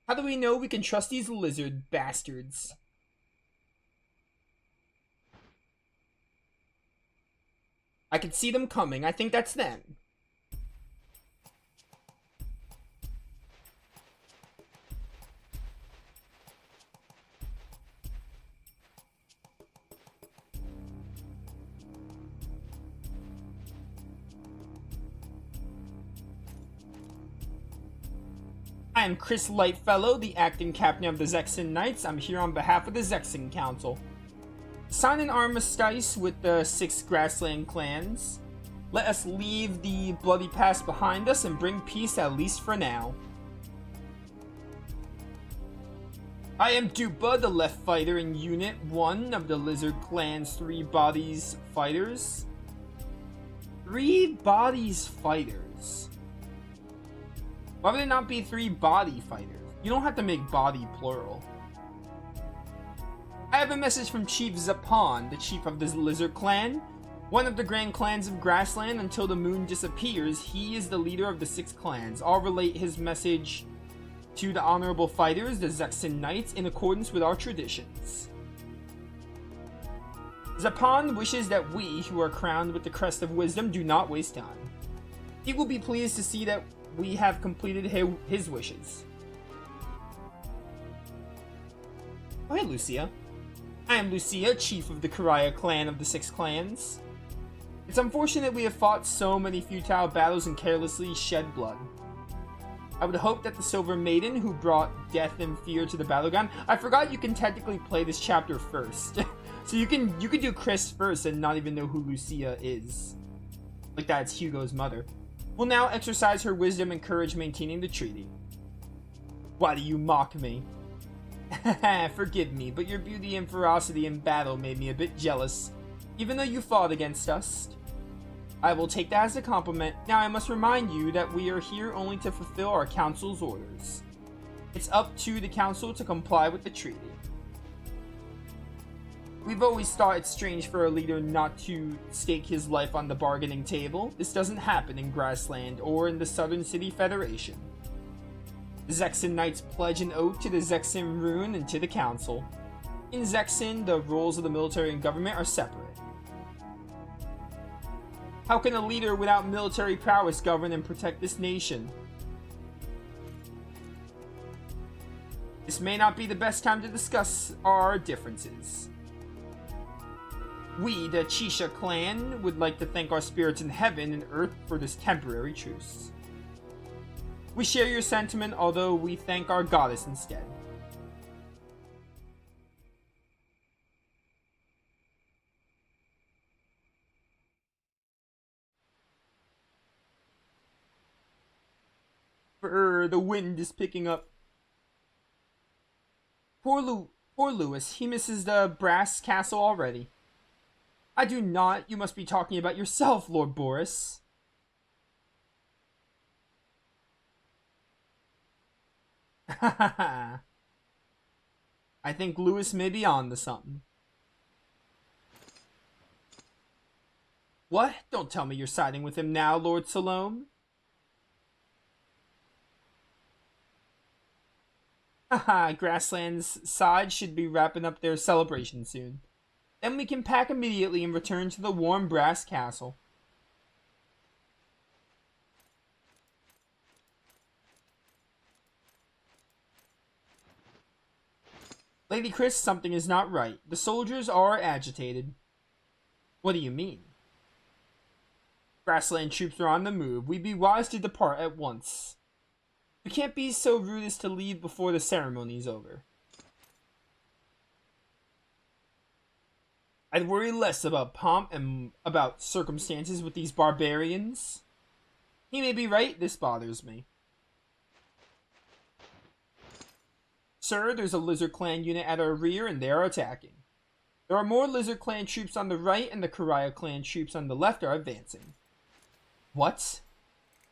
How do we know we can trust these lizard bastards? I can see them coming. I think that's them. I am Chris Lightfellow, the acting captain of the Zexen Knights. I'm here on behalf of the Zexen Council. Sign an armistice with the 6 grassland clans. Let us leave the bloody past behind us and bring peace, at least for now. I am Dupa, the left fighter in Unit 1 of the Lizard Clan's 3 Bodies Fighters. 3 Bodies Fighters? Why would it not be 3 body fighters? You don't have to make body plural. I have a message from Chief Zapan, the chief of the Lizard Clan. One of the grand clans of Grassland. Until the moon disappears, he is the leader of the 6 clans. I'll relate his message to the honorable fighters, the Zexen Knights, in accordance with our traditions. Zapan wishes that we, who are crowned with the crest of wisdom, do not waste time. He will be pleased to see that we have completed his wishes. Oh, hey, Lucia. I am Lucia, chief of the Karaya clan of the 6 clans. It's unfortunate we have fought so many futile battles and carelessly shed blood. I would hope that the Silver Maiden, who brought death and fear to the battleground... I forgot you can technically play this chapter first. So you can do Chris first and not even know who Lucia is. Like that's Hugo's mother. Will now exercise her wisdom and courage maintaining the treaty. Why do you mock me? Forgive me, but your beauty and ferocity in battle made me a bit jealous, even though you fought against us. I will take that as a compliment. Now I must remind you that we are here only to fulfill our council's orders. It's up to the council to comply with the treaty. We've always thought it strange for a leader not to stake his life on the bargaining table. This doesn't happen in Grassland or in the Southern City Federation. The Zexen Knights pledge an oath to the Zexen Rune and to the Council. In Zexen, the roles of the military and government are separate. How can a leader without military prowess govern and protect this nation? This may not be the best time to discuss our differences. We, the Chisha clan, would like to thank our spirits in heaven and earth for this temporary truce. We share your sentiment, although we thank our goddess instead. The wind is picking up. Poor Lewis, he misses the brass castle already. I do not. You must be talking about yourself, Lord Boris. I think Lewis may be on to something. What? Don't tell me you're siding with him now, Lord Salome. Haha, Grassland's side should be wrapping up their celebration soon. Then we can pack immediately and return to the warm brass castle. Lady Chris, something is not right. The soldiers are agitated. What do you mean? Grassland troops are on the move. We'd be wise to depart at once. We can't be so rude as to leave before the ceremony's over. I'd worry less about pomp and about circumstances with these barbarians. He may be right, this bothers me. Sir, there's a Lizard Clan unit at our rear and they are attacking. There are more Lizard Clan troops on the right and the Karaya Clan troops on the left are advancing. What?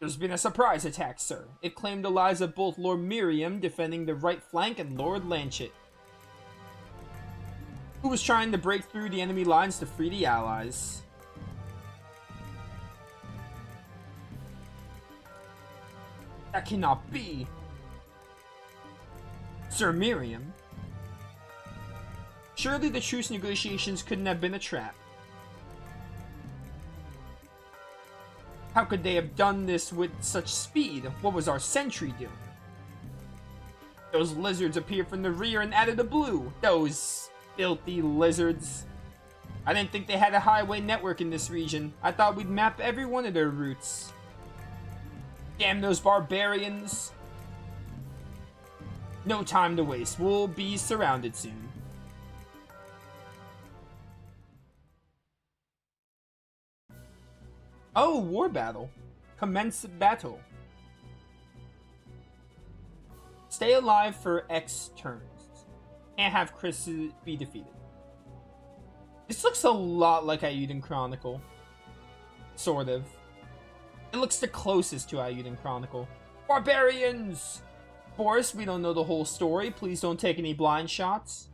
There's been a surprise attack, sir. It claimed the lives of both Lord Miriam defending the right flank and Lord Lanchet, who was trying to break through the enemy lines to free the allies. That cannot be. Sir Miriam? Surely the truce negotiations couldn't have been a trap. How could they have done this with such speed? What was our sentry doing? Those lizards appeared from the rear and out of the blue. Those filthy lizards. I didn't think they had a highway network in this region. I thought we'd map every one of their routes. Damn those barbarians. No time to waste. We'll be surrounded soon. Oh, war battle. Commence battle. Stay alive for X turns. Can't have Chris be defeated. This looks a lot like Ayuden Chronicle. Sort of. It looks the closest to Ayuden Chronicle. Barbarians! Boris, we don't know the whole story. Please don't take any blind shots.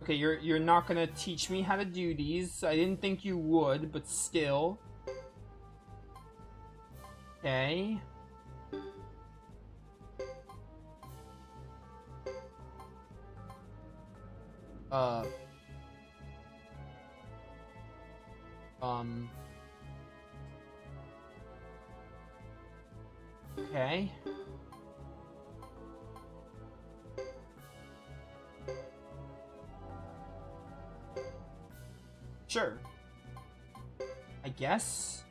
Okay, you're not gonna teach me how to do these. I didn't think you would, but still. Okay. Okay. Sure. I guess.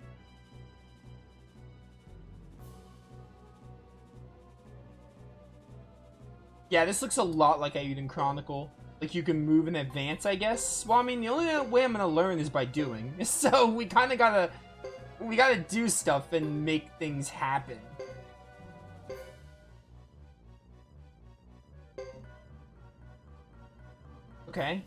Yeah, this looks a lot like Ayuden Chronicle. Like, you can move in advance, I guess. Well, I mean, the only way I'm gonna learn is by doing. So, we kinda gotta... We gotta do stuff and make things happen. Okay.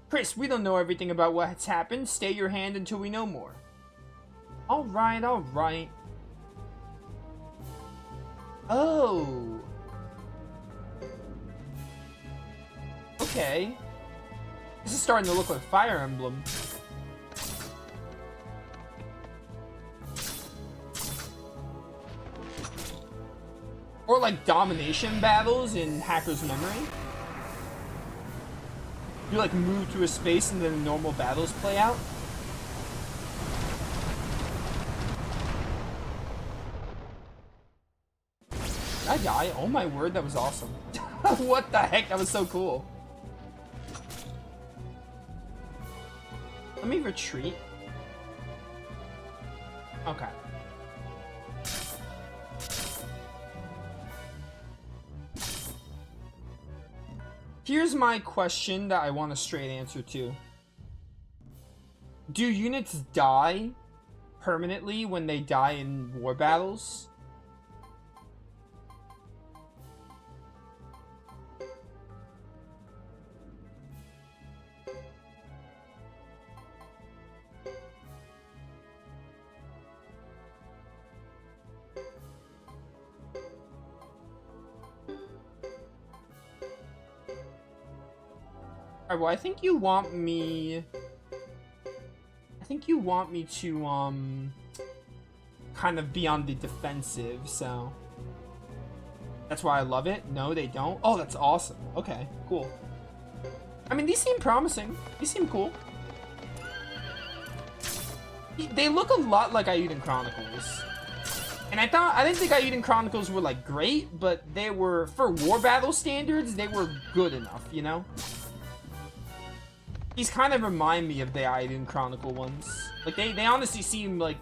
Chris, we don't know everything about what's happened. Stay your hand until we know more. Alright, alright. Oh. Okay. This is starting to look like Fire Emblem. Or like domination battles in Hacker's Memory. You like move to a space and then the normal battles play out. Did I die? Oh my word, that was awesome. What the heck? That was so cool. Let me retreat. Okay. Here's my question that I want a straight answer to. Do units die permanently when they die in war battles? Alright, well, I think you want me... to, kind of be on the defensive, so... That's why I love it? No, they don't? Oh, that's awesome. Okay, cool. I mean, these seem promising. These seem cool. They look a lot like Ayuden Chronicles. And I didn't think Ayuden Chronicles were, like, great, but they were, for war battle standards, they were good enough, you know? These kind of remind me of the Ayuden Chronicle ones. Like, they honestly seem like...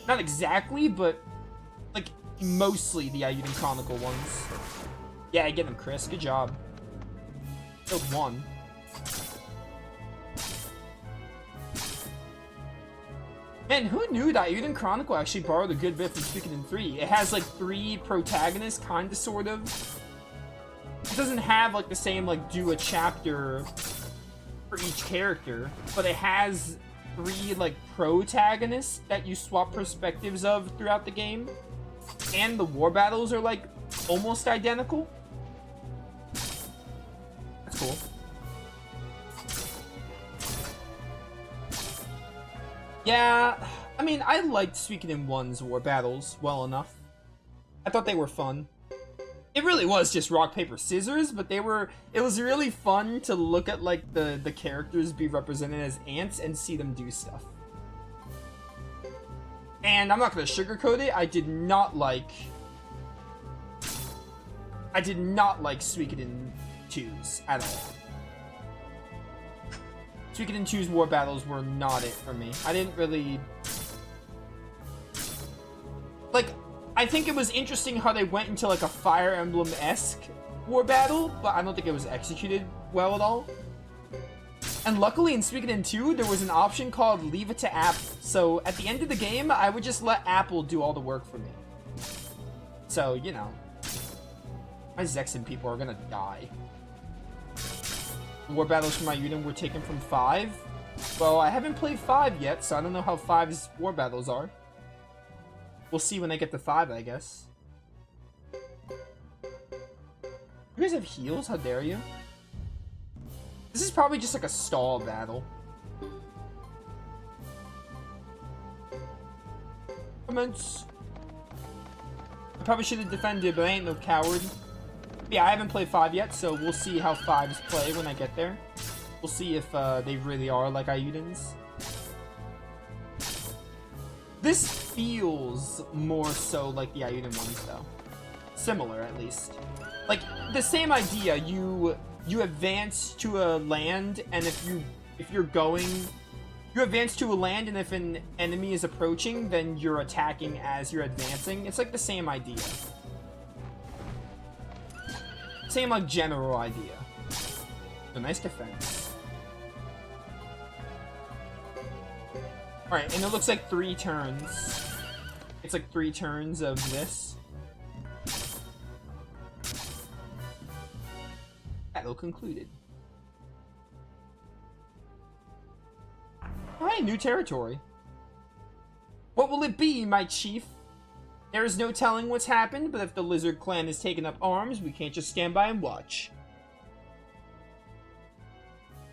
Not exactly, but... Like, mostly the Ayuden Chronicle ones. Yeah, get him, Chris. Good job. Killed one. Man, who knew that Ayuden Chronicle actually borrowed a good bit from Suikoden 3? It has, like, 3 protagonists, kinda, sort of. It doesn't have, like, the same, like, do a chapter... for each character, but it has 3 like protagonists that you swap perspectives of throughout the game, and the war battles are like almost identical. That's cool. Yeah, I mean, I liked Suikoden 1's war battles well enough. I thought they were fun. It really was just rock, paper, scissors, but it was really fun to look at, like, the characters be represented as ants and see them do stuff. And I'm not gonna sugarcoat it, I did not like Suikoden 2's at all. Suikoden 2's war battles were not it for me. I didn't really... Like, I think it was interesting how they went into, like, a Fire Emblem-esque war battle, but I don't think it was executed well at all. And luckily in Suikoden 2, there was an option called Leave It to Apple. So at the end of the game, I would just let Apple do all the work for me. So, you know. My Zexen people are gonna die. War battles for my Yuden were taken from 5. Well, I haven't played 5 yet, so I don't know how 5's war battles are. We'll see when I get to 5, I guess. You guys have heals? How dare you? This is probably just like a stall battle. Comments. I probably should have defended, but I ain't no coward. Yeah, I haven't played 5 yet, so we'll see how 5s play when I get there. We'll see if they really are like Ayudens. This feels more so like the Ayuden ones, though. Similar, at least. Like, the same idea. You advance to a land, and if you're going... You advance to a land, and if an enemy is approaching, then you're attacking as you're advancing. It's like the same idea. Same, like, general idea. A nice defense. Alright, and it looks like 3 turns. It's like 3 turns of this. Battle concluded. Alright, new territory. What will it be, my chief? There is no telling what's happened, but if the Lizard Clan has taken up arms, we can't just stand by and watch.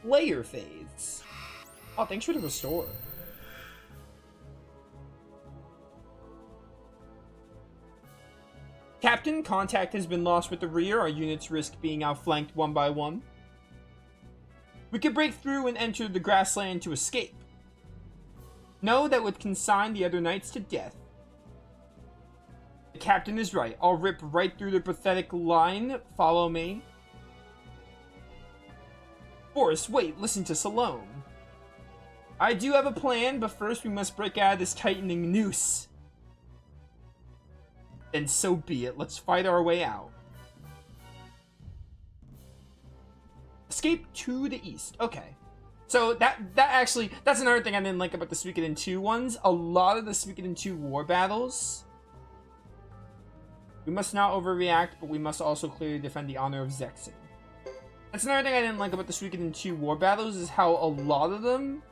Layer phase. Oh, thanks for the restore. Captain, contact has been lost with the rear. Our units risk being outflanked one by one. We could break through and enter the grassland to escape. No, that would consign the other knights to death. The captain is right. I'll rip right through the pathetic line. Follow me. Forrest, wait, listen to Salome. I do have a plan, but first we must break out of this tightening noose. Then so be it. Let's fight our way out. Escape to the east. Okay. So that's another thing I didn't like about the Suikoden 2 ones. A lot of the Suikoden 2 war battles. We must not overreact, but we must also clearly defend the honor of Zexen. That's another thing I didn't like about the Suikoden 2 war battles is how a lot of them...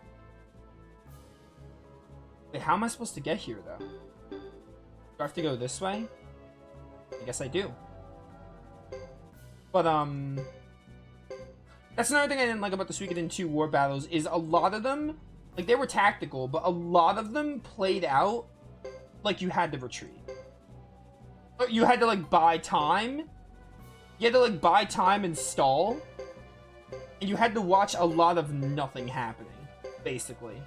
Wait, how am I supposed to get here, though? Do I have to go this way? I guess I do. But, that's another thing I didn't like about the Suikoden 2 war battles is a lot of them, like, they were tactical, but a lot of them played out like you had to retreat. You had to, like, buy time. You had to, like, buy time and stall. And you had to watch a lot of nothing happening, basically.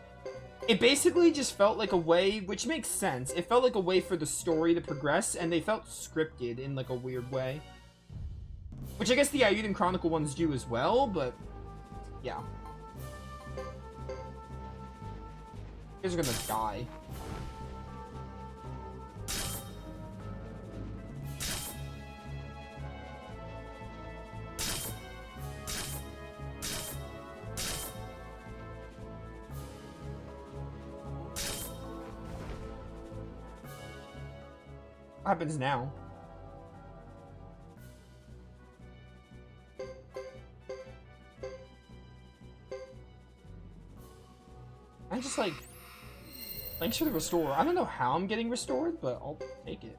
It basically just felt like a way, which makes sense, it felt like a way for the story to progress, and they felt scripted in, like, a weird way. Which I guess the Ayuden Chronicle ones do as well, but, yeah. You guys are gonna die. What happens now? I'm just like, thanks for the restore. I don't know how I'm getting restored, but I'll take it.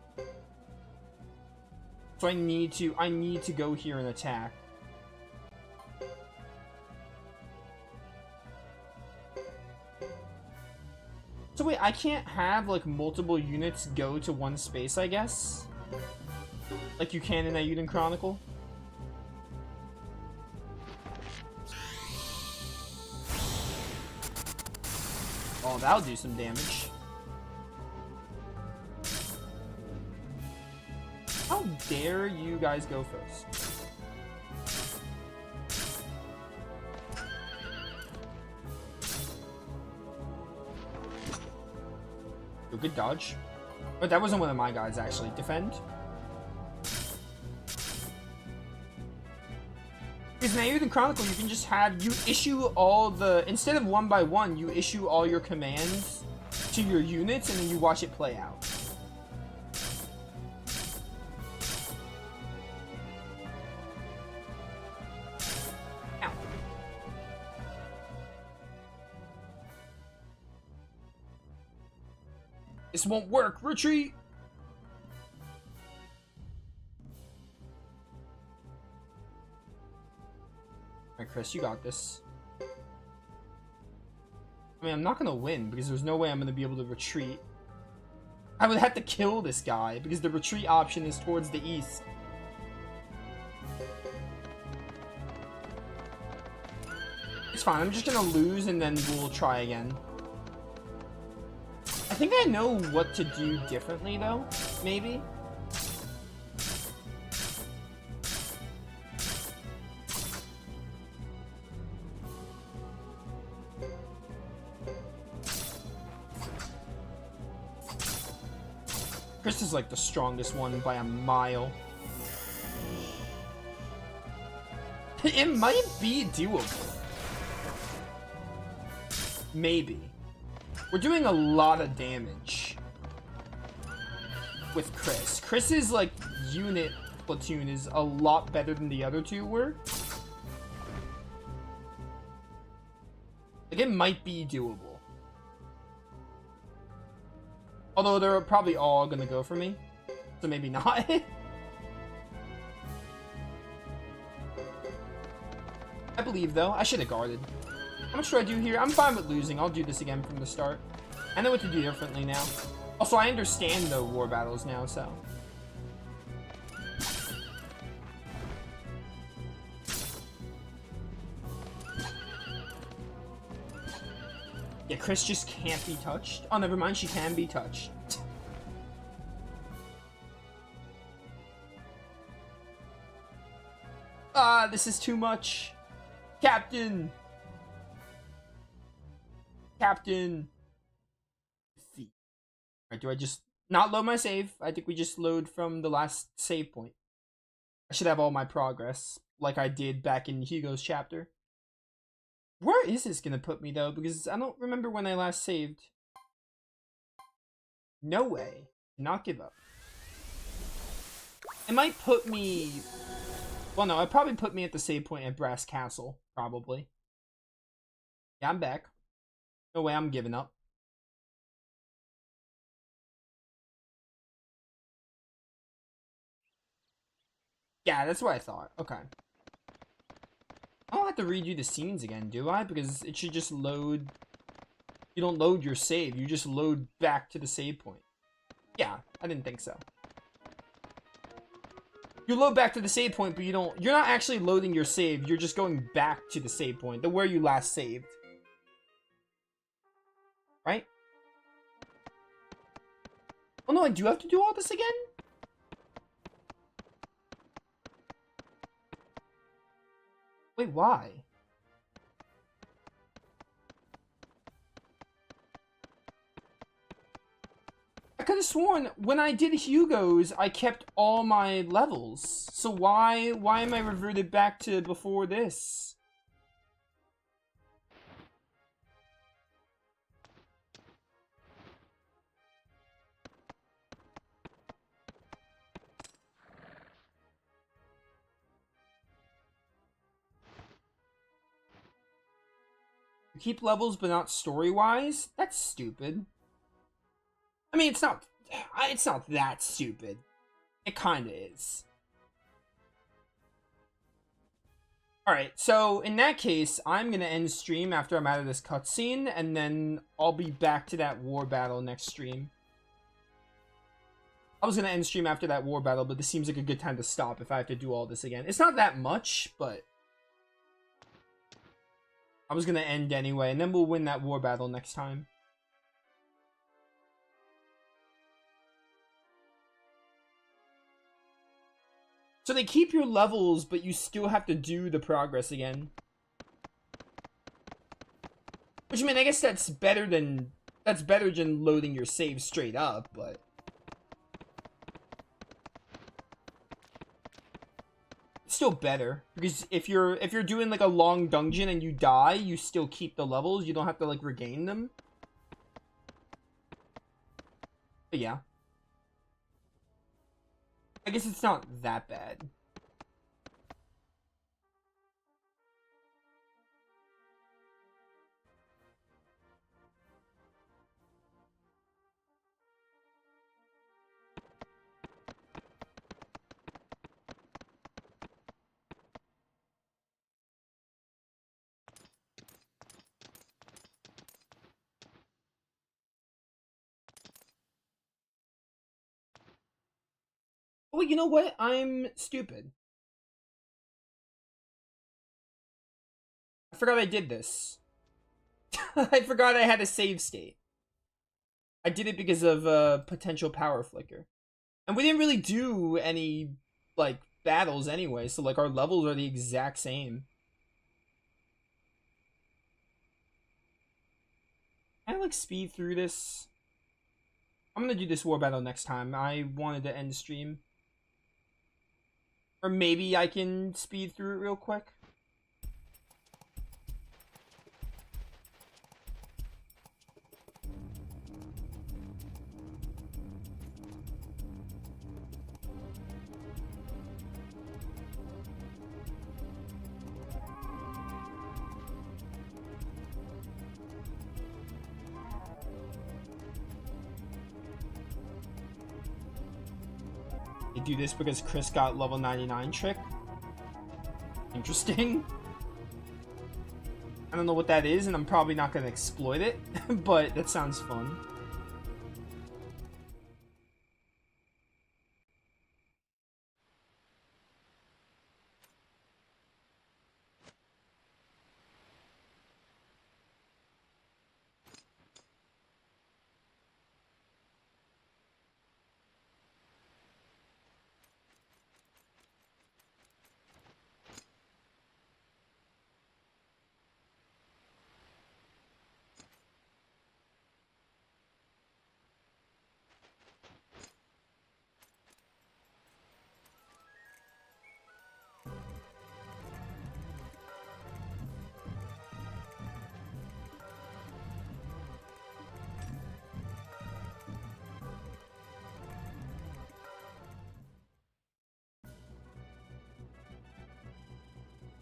So I need to go here and attack. So wait, I can't have, like, multiple units go to one space, I guess? Like you can in Ayuden Chronicle? Oh, that'll do some damage. How dare you guys go first? Oh, good dodge. But that wasn't one of my guys, actually. Defend. Because in Ayuden Chronicle, you can just have, you issue all the, instead of one by one, you issue all your commands to your units, and then you watch it play out. Ow. This won't work. Retreat! Alright, Chris, you got this. I mean, I'm not gonna win, because there's no way I'm gonna be able to retreat. I would have to kill this guy, because the retreat option is towards the east. It's fine, I'm just gonna lose, and then we'll try again. I think I know what to do differently, though. Maybe. Chris is like the strongest one by a mile. It might be doable. Maybe. We're doing a lot of damage with Chris. Chris's, like, unit platoon is a lot better than the other two were. Like, it might be doable. Although they're probably all gonna go for me. So maybe not. I believe, though. I should have guarded. How much do I do here? I'm fine with losing. I'll do this again from the start. I know what to do differently now. Also, I understand the war battles now, so. Yeah, Chris just can't be touched. Oh, never mind. She can be touched. Ah, this is too much. Captain! Captain! Alright, do I just not load my save? I think we just load from the last save point. I should have all my progress, like I did back in Hugo's chapter. Where is this gonna put me, though? Because I don't remember when I last saved. No way. Not give up. It might put me... Well, no, it'd probably put me at the save point at Brass Castle, probably. Yeah, I'm back. No way I'm giving up. Yeah, that's what I thought. Okay. I don't have to redo the scenes again, do I? Because it should just load... You don't load your save, you just load back to the save point. Yeah, I didn't think so. You load back to the save point, but you don't... You're not actually loading your save, you're just going back to the save point, the where you last saved. Right? Oh no, I do have to do all this again? Wait, why? I could have sworn when I did Hugo's, I kept all my levels. So why am I reverted back to before this? Keep levels but not story-wise? That's stupid. I mean, it's not that stupid. It kinda is. Alright, so in that case, I'm gonna end stream after I'm out of this cutscene, and then I'll be back to that war battle next stream. I was gonna end stream after that war battle, but this seems like a good time to stop if I have to do all this again. It's not that much, but I was gonna end anyway, and then we'll win that war battle next time. So they keep your levels, but you still have to do the progress again. Which, I mean, I guess that's better than loading your save straight up, but it's still better, because if you're doing like a long dungeon and you die, you still keep the levels. You don't have to like regain them. But yeah. I guess it's not that bad. Oh, you know what? I'm stupid. I forgot I did this. I forgot I had a save state. I did it because of potential power flicker. And we didn't really do any, like, battles anyway, so, like, our levels are the exact same. Can I, like, speed through this? I'm gonna do this war battle next time. I wanted to end stream. Or maybe I can speed through it real quick. I do this because Chris got level 99 trick. Interesting. I don't know what that is, and I'm probably not going to exploit it, but that sounds fun.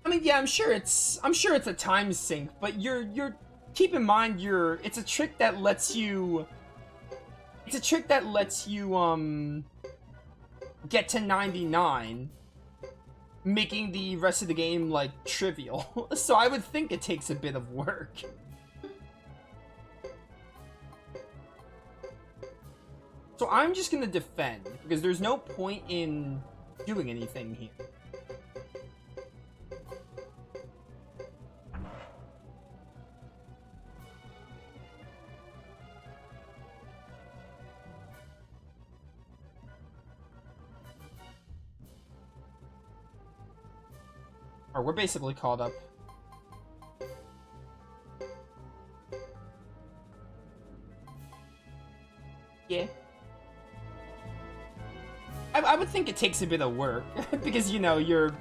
I mean, yeah, I'm sure it's a time sink, but you're keep in mind it's a trick that lets you get to 99, making the rest of the game like trivial. So I would think it takes a bit of work. So I'm just gonna defend because there's no point in doing anything here. Or we're basically caught up. Yeah. I would think it takes a bit of work because you know you're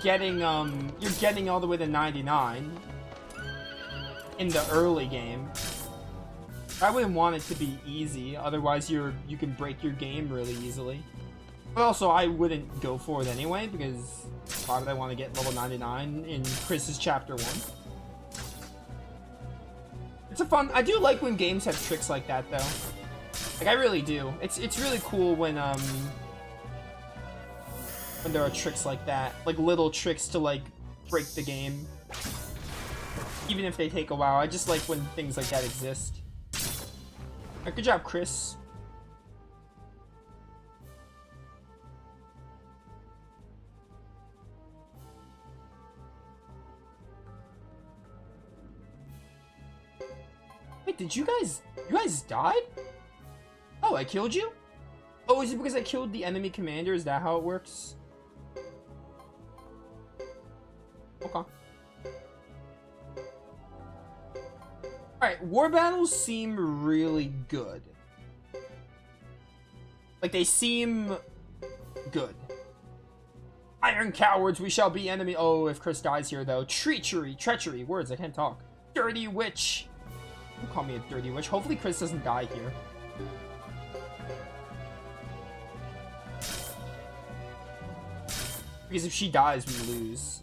getting all the way to 99 in the early game. I wouldn't want it to be easy, otherwise you can break your game really easily. But also, I wouldn't go for it anyway, because why would I want to get level 99 in Chris's Chapter 1? It's a fun... I do like when games have tricks like that, though. Like, I really do. It's really cool when when there are tricks like that. Like, little tricks to, like, break the game. Even if they take a while. I just like when things like that exist. Alright, good job, Chris. Wait, did you guys died? Oh, I killed you? Oh, is it because I killed the enemy commander? Is that how it works? Okay. Alright, war battles seem really good. Like, they seem good. Iron cowards, we shall be enemy. Oh, if Chris dies here, though. Treachery, words, I can't talk. Dirty witch. Don't call me a dirty witch. Hopefully Chris doesn't die here. Because if she dies, we lose.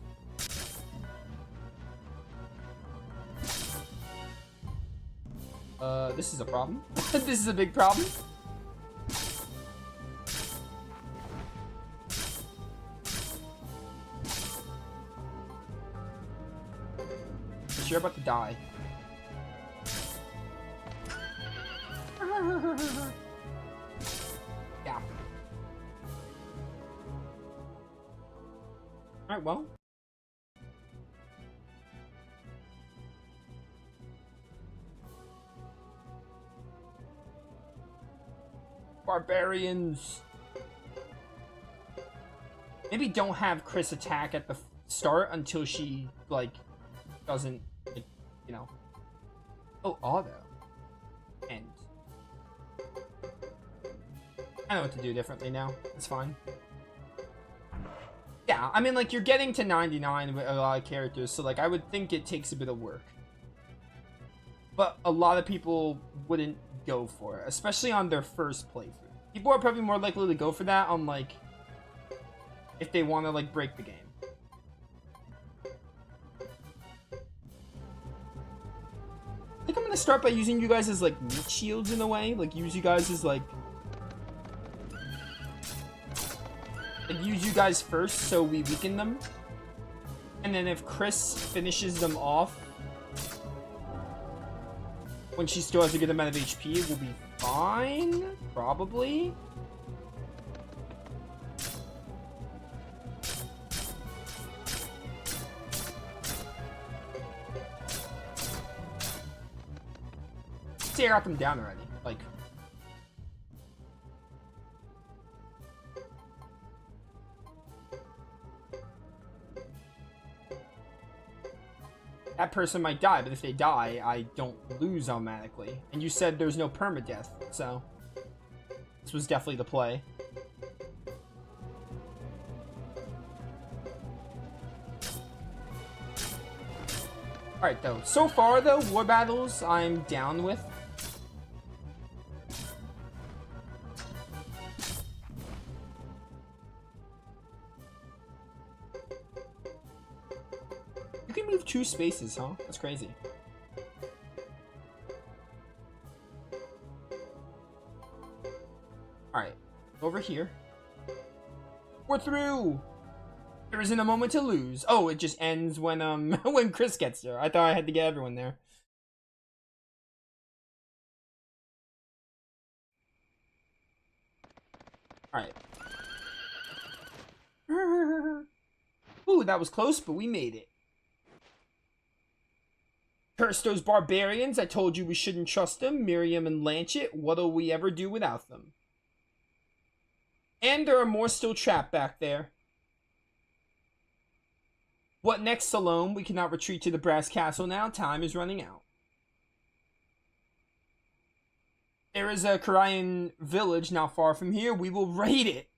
This is a problem. This is a big problem. You're about to die. Yeah. Alright, well. Barbarians. Maybe don't have Chris attack at the start until she, like, doesn't, like, you know. Oh, auto. End. I know what to do differently now. It's fine. Yeah, I mean, like, you're getting to 99 with a lot of characters, so, like, I would think it takes a bit of work. But a lot of people wouldn't go for it, especially on their first playthrough. People are probably more likely to go for that on, like, if they want to, like, break the game. I think I'm gonna start by using you guys as, like, meat shields in a way. Like, use you guys as, like, use you guys first so we weaken them. And then if Chris finishes them off when she still has a good amount of HP, we'll be fine. Probably. See, I got them down already. Like, that person might die, but if they die, I don't lose automatically. And you said there's no permadeath, so this was definitely the play. Alright, though. So far, though, war battles I'm down with. You can move 2 spaces, huh? That's crazy. Alright. Over here. We're through! There isn't a moment to lose. Oh, it just ends when, when Chris gets there. I thought I had to get everyone there. Alright. Ooh, that was close, but we made it. Curse those barbarians. I told you we shouldn't trust them. Miriam and Lanchet, what'll we ever do without them? And there are more still trapped back there. What next, Salome? We cannot retreat to the Brass Castle now. Time is running out. There is a Korean village not far from here. We will raid it.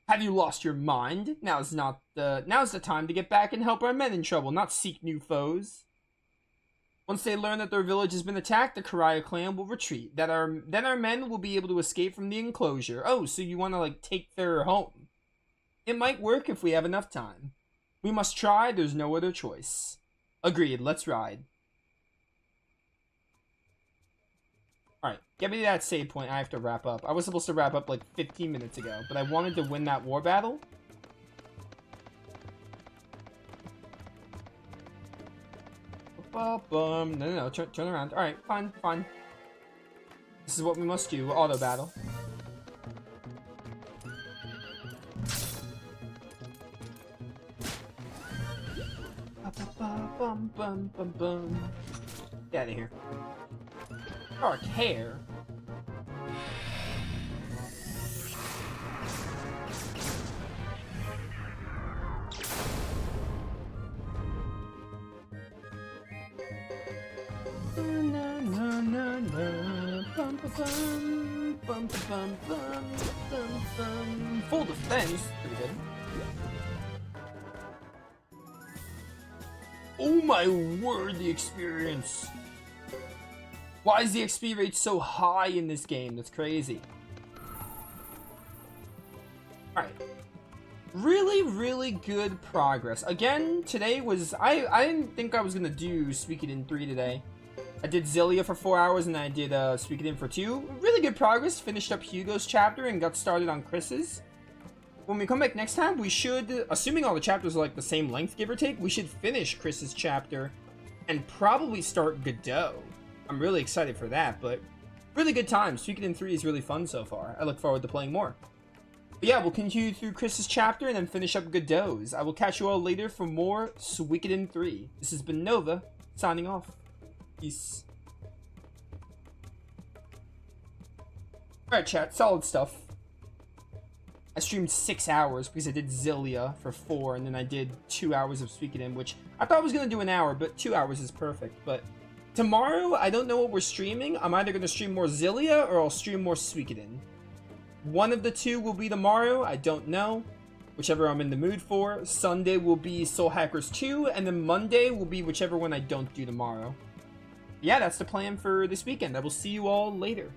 Have you lost your mind? Now's the time to get back and help our men in trouble, not seek new foes. Once they learn that their village has been attacked, the Karaya clan will retreat. Then our men will be able to escape from the enclosure. Oh, so you want to, like, take their home? It might work if we have enough time. We must try, there's no other choice. Agreed, let's ride. Alright, get me that save point, I have to wrap up. I was supposed to wrap up like 15 minutes ago, but I wanted to win that war battle. No, turn around. Alright, fine. This is what we must do, auto battle. Get out of here. Dark hair. Full defense. Pretty good. Oh my word, the experience. Why is the XP rate so high in this game? That's crazy. Alright. Really good progress. Again, today was... I didn't think I was going to do Suikoden 3 today. I did Zillia for 4 hours and I did Suikoden for 2. Really good progress. Finished up Hugo's chapter and got started on Chris's. When we come back next time, we should, assuming all the chapters are like the same length, give or take, we should finish Chris's chapter and probably start Godot. I'm really excited for that, but really good time. Suikoden 3 is really fun so far. I look forward to playing more. But yeah, we'll continue through Chris's chapter and then finish up Godot's. I will catch you all later for more Suikoden 3. This has been Nova, signing off. Peace. Alright chat, solid stuff. I streamed 6 hours because I did Zillia for 4 and then I did 2 hours of Suikoden, which I thought I was going to do an hour, but 2 hours is perfect. But tomorrow, I don't know what we're streaming. I'm either going to stream more Zillia or I'll stream more Suikoden. One of the two will be tomorrow, I don't know. Whichever I'm in the mood for. Sunday will be Soul Hackers 2, and then Monday will be whichever one I don't do tomorrow. Yeah, that's the plan for this weekend. I will see you all later.